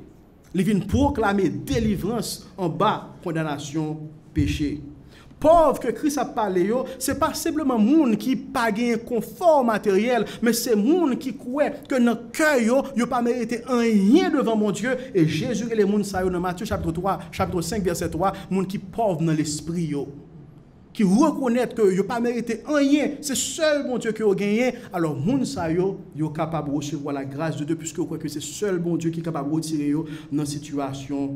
Speaker 2: Il vient proclamer délivrance en bas condamnation péché. Pauvre que Christ a parlé yo, c'est pas simplement moun qui pas gain confort matériel, mais c'est moun qui croit que dans cœur yo pas mérité rien devant mon Dieu et Jésus et les moun sa yo dans Matthieu chapitre 5 verset 3, moun qui pauvre dans l'esprit yo. Qui reconnaît que yo pas mérité rien, c'est seul bon Dieu qui a gagné, alors moun sa yo capable de recevoir la grâce de Dieu puisque yo croit que c'est seul bon Dieu qui est capable de retirer yo dans situation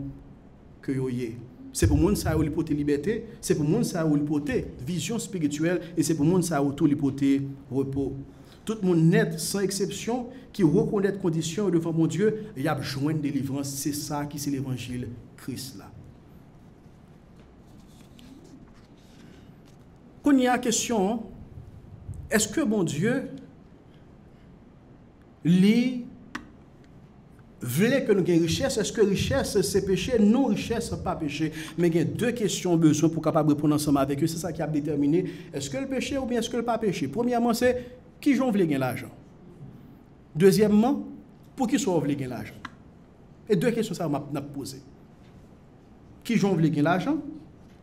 Speaker 2: que yo yé. C'est pour moun sa yo li pote liberté, c'est pour moun sa yo li pote vision spirituelle et c'est pour moun sa yo tout li pote repos. Tout le monde net sans exception qui reconnaît conditions devant mon Dieu, il y a besoin de délivrance, c'est ça qui c'est l'évangile Christ là. Quand il y a une question, est-ce que mon Dieu lui voulait que nous ayons richesse? Est-ce que richesse c'est péché? Non, richesse pas péché. Mais il y a deux questions besoin pour capable répondre ensemble avec eux. C'est ça qui a déterminé est-ce que le péché ou bien est-ce que le pas péché. Premièrement, c'est qui j'en voulais gagner l'argent. Deuxièmement, pour qui soit voulait gagner l'argent. Et deux questions ça m'a posé. Qui j'en voulais gagner l'argent?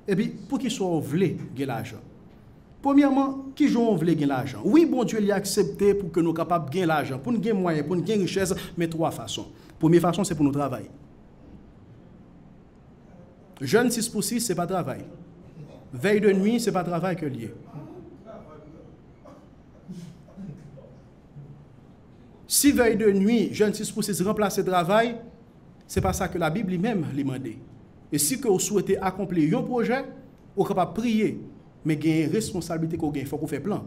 Speaker 2: Et puis pour qui soit voulait gagner l'argent. Premièrement, qui j'en voulait gagner l'argent. Oui, bon Dieu l'a accepté pour que nous capables de gagner l'argent, pour nous gagner moyens, pour nous gagner richesse, mais trois façons. Première façon, c'est pour nous travailler. Jeûne 6 pour 6, ce n'est pas travail. Veille de nuit, ce n'est pas travail que lié. Si veille de nuit, jeûne 6 pour 6 remplace le travail, ce n'est pas ça que la Bible lui-même lui demande. Et si vous souhaitez accomplir un projet, vous êtes capable de prier, mais il y a une responsabilité qu'on gagne. Il faut qu'on fasse plan,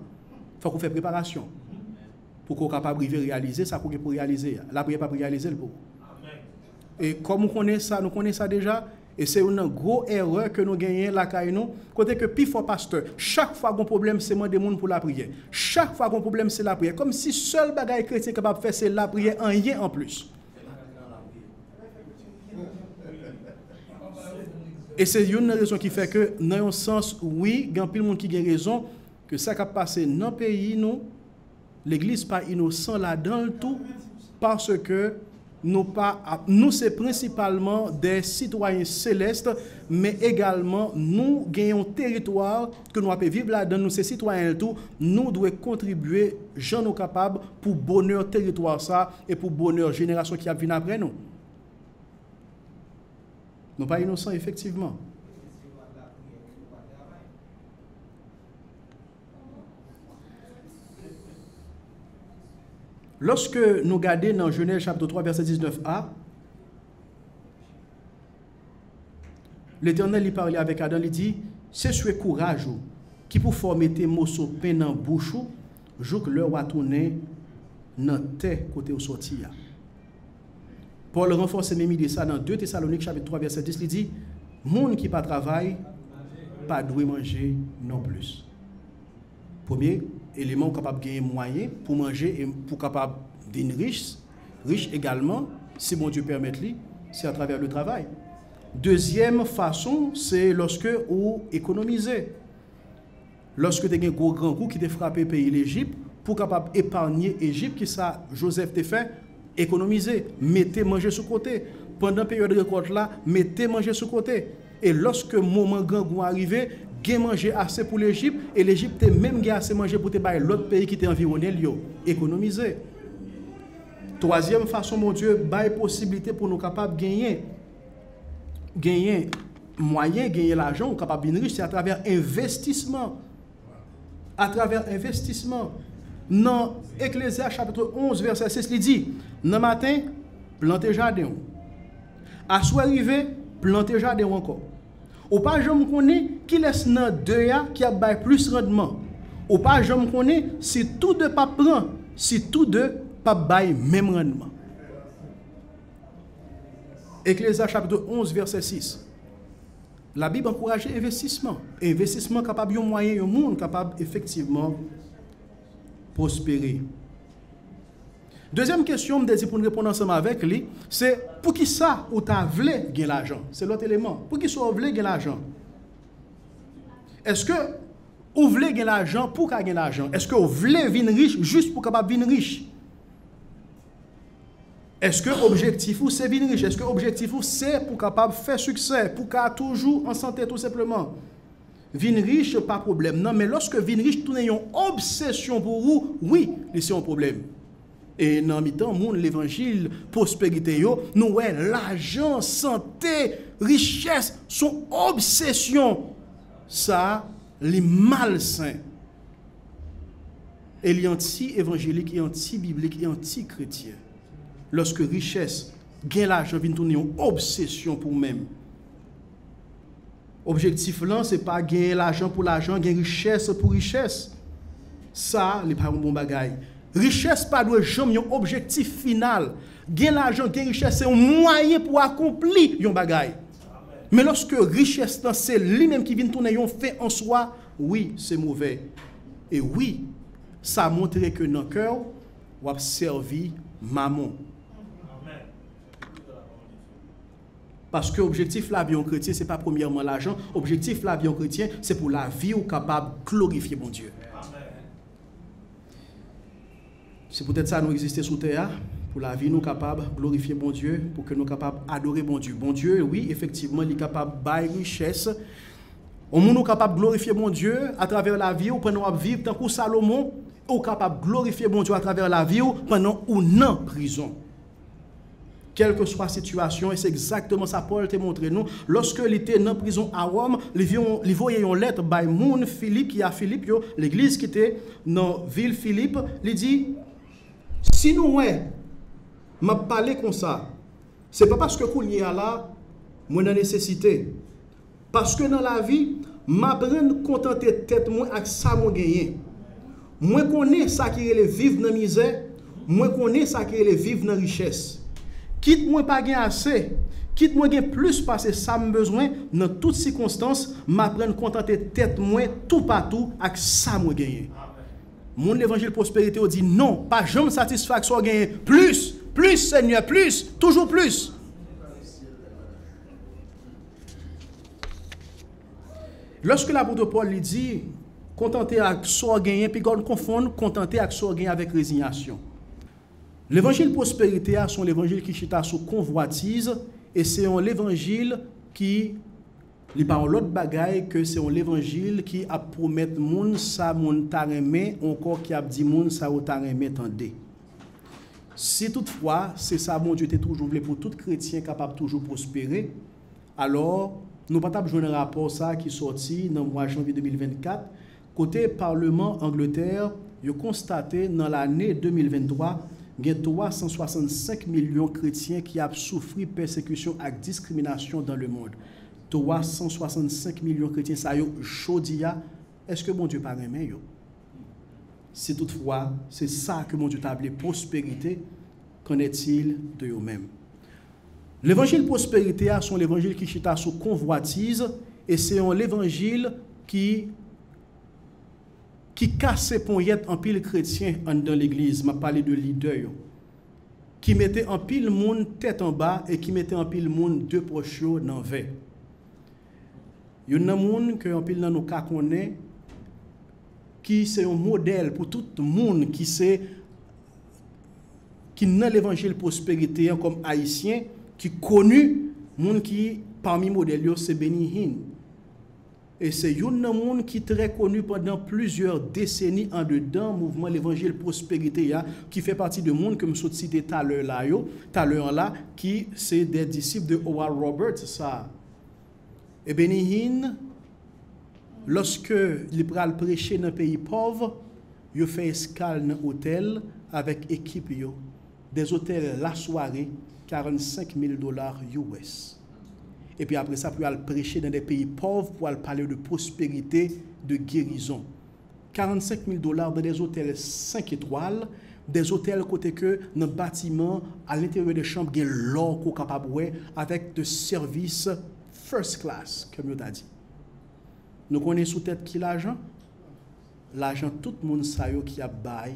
Speaker 2: il faut qu'on fasse préparation. Pour qu'on soit capable de réaliser ça pour réaliser. La prière pas réaliser le pour. Et comme nous connaissons ça déjà, et c'est une grosse erreur que nous gagnons la caille côté que puis fort pasteur, chaque fois qu'on problème c'est moi des monde pour la prière. Chaque fois qu'on problème c'est la prière, comme si seul bagaille chrétien capable de faire c'est la prière en rien en plus. Et c'est une raison qui fait que dans un sens oui, il y a plein de monde qui a raison que ça qui a passé dans le pays nous l'église pas innocent là-dedans tout parce que nous c'est principalement des citoyens célestes mais également nous gagnons territoire que nous pouvons vivre là-dedans nous ces citoyens tout nous devons contribuer gens nous capables pour bonheur territoire ça et pour bonheur génération qui a venir après nous. Nous pas innocents effectivement. Lorsque nous regardons dans Genèse chapitre 3, verset 19a, l'Éternel lui parlait avec Adam, il dit, c'est ce courage qui pour former tes morceaux pain dans bouche, jour que l'heure va tourner dans tes côté au sorti. Paul renforce même idée ça dans 2 Thessaloniques chapitre 3 verset 10, il dit, monde qui pas travaille, pas doit manger non plus. Premier élément capable de gagner moyen pour manger et pour capable d'être riche également, si bon Dieu permet, c'est à travers le travail. Deuxième façon, c'est lorsque vous économisez. Lorsque tu as un grand coup qui t'a frappé le pays l'Égypte, pour capable épargner l'Égypte, qui ça Joseph t'a fait, économiser, mettez manger sur côté. Pendant la période de récolte là, mettez manger sur côté. Et lorsque le moment grand goût arrivé, gain manger assez pour l'Égypte, et l'Égypte a même gain assez manger pour l'autre pays qui était environné, économiser. Troisième façon, mon Dieu, bail possibilité pour nous capables de gagner moyen, gagner l'argent, capable de riche, c'est à travers investissement. À travers investissement. Dans Ecclésias chapitre 11, verset 6, il dit, dans matin, plantez jardin. À soir arrivé, plantez jardin encore. Ou pas je me connais qui laisse dans deux qui a bail plus rendement. Ou pas je me connais si tous deux pas prend, si tous deux pas bail même rendement. Ecclésias chapitre 11 verset 6. La Bible encourage investissement. Investissement capable de moyen un monde capable effectivement prospérer. Deuxième question, je pour répondre ensemble avec lui, c'est pour qui ça ou t'as voulu gagner l'argent? C'est l'autre élément. Pour qui ça ou voulu gagner l'argent? Est-ce que vous voulez gagner l'argent pour gagner l'argent? Est-ce que vous voulez devenir riche juste pour capable devenir riche? Est-ce que l'objectif c'est devenir riche? Est-ce que l'objectif c'est pour capable faire succès, pour qu'à toujours en santé tout simplement? Vin riche, pas problème. Non, mais lorsque vin riche, tout est une obsession pour vous, oui, c'est un problème. Et dans le temps, l'évangile, prospérité, nous voyons l'argent, santé, richesse, son obsession. Ça, les malsains. Et les anti-évangéliques, et anti-bibliques, et anti-chrétiens. Lorsque richesse, gain l'argent, vient tourner une obsession pour même. Objectif là, ce n'est pas gagner l'argent pour l'argent, gagner richesse pour richesse. Ça, ce n'est pas un bon bagage. Richesse pas doit jamais un objectif final. Gagner l'argent, gagner richesse, c'est un moyen pour accomplir un bagage. Mais lorsque richesse, c'est lui-même qui vient tourner un fait en soi, oui, c'est mauvais. Et oui, ça montre que dans le cœur, on a servi maman. Parce que l'objectif de la vie en chrétien, ce n'est pas premièrement l'argent. L'objectif de la vie en chrétien, c'est pour la vie où capable de glorifier mon Dieu. C'est peut-être ça nous exister sous terre, pour la vie nous capable de glorifier mon Dieu, pour que nous capables d'adorer mon Dieu. Bon Dieu, oui, effectivement, il est capable de bailler richesse. Au monde nous capable de glorifier mon Dieu à travers la vie, ou pendant nous vivre tant que Salomon, ou capable de glorifier mon Dieu à travers la vie, ou pendant ou non prison. Quelle que soit la situation, et c'est exactement ça Paul t'a montré nous. Lorsque il était dans la prison à Rome, il voyait une lettre by Moun Philippe, qui a Philippe, l'église qui était dans la ville Philippe, il dit, si nous m'a parlé comme ça, c'est pas parce que qu'on y a là, moi dans nécessité. Parce que dans la vie, m'apprendre contenter tête moi avec ça mon gagner. Moi connais ça qui est vivre dans la misère, moi connais ça qui est vivre dans la richesse. Quitte moi pas gagner assez, quitte moi gagner plus parce que ça me besoin dans toutes circonstances, m'apprendre contenter tête moi tout partout avec ça moi gagner. Mon l'évangile prospérité dit non, pas jamais satisfaction gagner plus Seigneur, plus, toujours plus. Lorsque l'apôtre Paul lui dit contenter avec ça gagner puis qu'on confond contenter avec ça gagner avec résignation. L'évangile prospérité sont l'évangile qui chita sous convoitise et c'est l'évangile qui li pas l'autre bagaille que c'est l'évangile qui a promettre moun ça moun ta remé encore qui a dit moun ça ou ta remé tendez. Si toutefois c'est ça mon Dieu était toujours voulu pour tout chrétien capable toujours prospérer, alors nous pas t'a joindre un rapport ça qui sorti dans le mois de janvier 2024 côté Parlement Angleterre, il a constaté dans l'année 2023 il y a 365 millions de chrétiens qui ont souffert persécution et discrimination dans le monde. 365 millions de chrétiens, ça y est, chaudia. Est-ce que mon Dieu pas aimé yo? Si toutefois, c'est ça que mon Dieu t'a appelé prospérité, qu'en est-il de eux-mêmes? L'évangile prospérité sont l'évangile qui chita sous convoitise et c'est l'évangile qui casse poignette en pile chrétien dans l'église, m'a parlé de leader qui mettait en pile monde tête en bas et qui mettait en pile monde deux proches dans verre. Il y a un monde que en pile dans nos cas connaît qui c'est un modèle pour tout le monde qui dans l'évangile prospérité comme haïtien qui connu monde qui parmi modèles c'est Benny Hinn. Et c'est un monde qui est très connu pendant plusieurs décennies en dedans, mouvement l'évangile prospérité, qui fait partie de monde que je cité tout à l'heure là, qui c'est des disciples de Oral Roberts, ça. Et Benny Hinn, lorsque il pral prêcher dans un pays pauvre, il fait escale dans hôtel avec équipe des hôtels la soirée, $45 000 US. Et puis après ça, pour aller prêcher dans des pays pauvres, pour aller parler de prospérité, de guérison. $45 000 dans des hôtels 5 étoiles, des hôtels côté que dans le bâtiment, à l'intérieur des chambres, il y a l'or qu'on est capable avec de services first class, comme je t'ai dit. Nous connaissons sous tête qui l'argent? L'argent, tout le monde sait qui a bail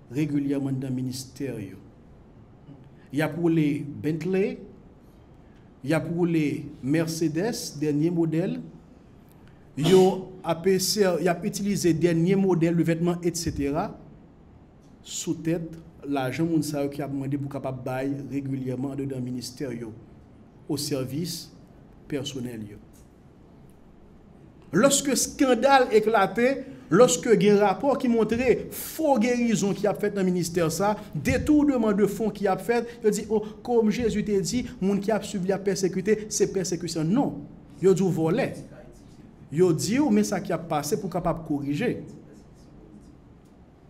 Speaker 2: régulièrement dans le ministère. Il y a pour les Bentley, il y a pour les Mercedes, dernier modèle. Il y a utilisé dernier modèle de vêtements, etc. Sous tête, l'argent qui a demandé pour capable bail régulièrement dans le ministère au service personnel. Lorsque scandale éclatait, lorsque il y a un rapport qui montrait faux guérison qui a fait dans le ministère, ça, détournement de fonds qui a fait, il dit, oh, comme Jésus t'a dit, les gens qui a suivi la persécuté, c'est persécution. Non, il a dit voler. Il a dit, mais ça qui a passé pour capable corriger.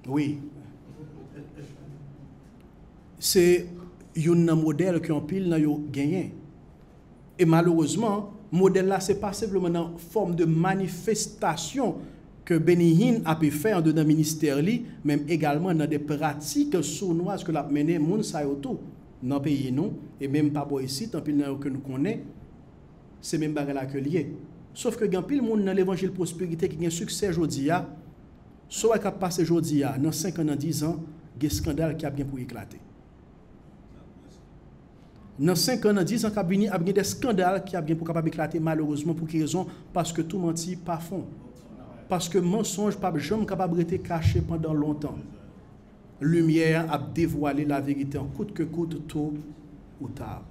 Speaker 2: Oui. C'est un modèle qui en pile n'a gagné. Et malheureusement, modèle là, c'est pas simplement en forme de manifestation que Benny Hinn a pu faire dans le ministère, même également dans des pratiques sournoises que l'a mené moun sa tout dans le pays nous et même pas ici tant pis que nous connaissons, c'est même barre là que lié. Sauf que grand pile monde dans l'évangile prospérité qui a succès aujourd'hui, soit qui a passé aujourd'hui dans 5 ans, dans 10 ans, il y a un scandale qui a bien pour éclater. Dans 5 ans, dans 10 ans, il y a des scandales qui a bien pour capable éclater malheureusement pour quelle raison? Parce que tout menti pas fond. Parce que mensonge pas jamais capable rester caché pendant longtemps. Lumière a dévoilé la vérité en coûte que coûte tôt ou tard.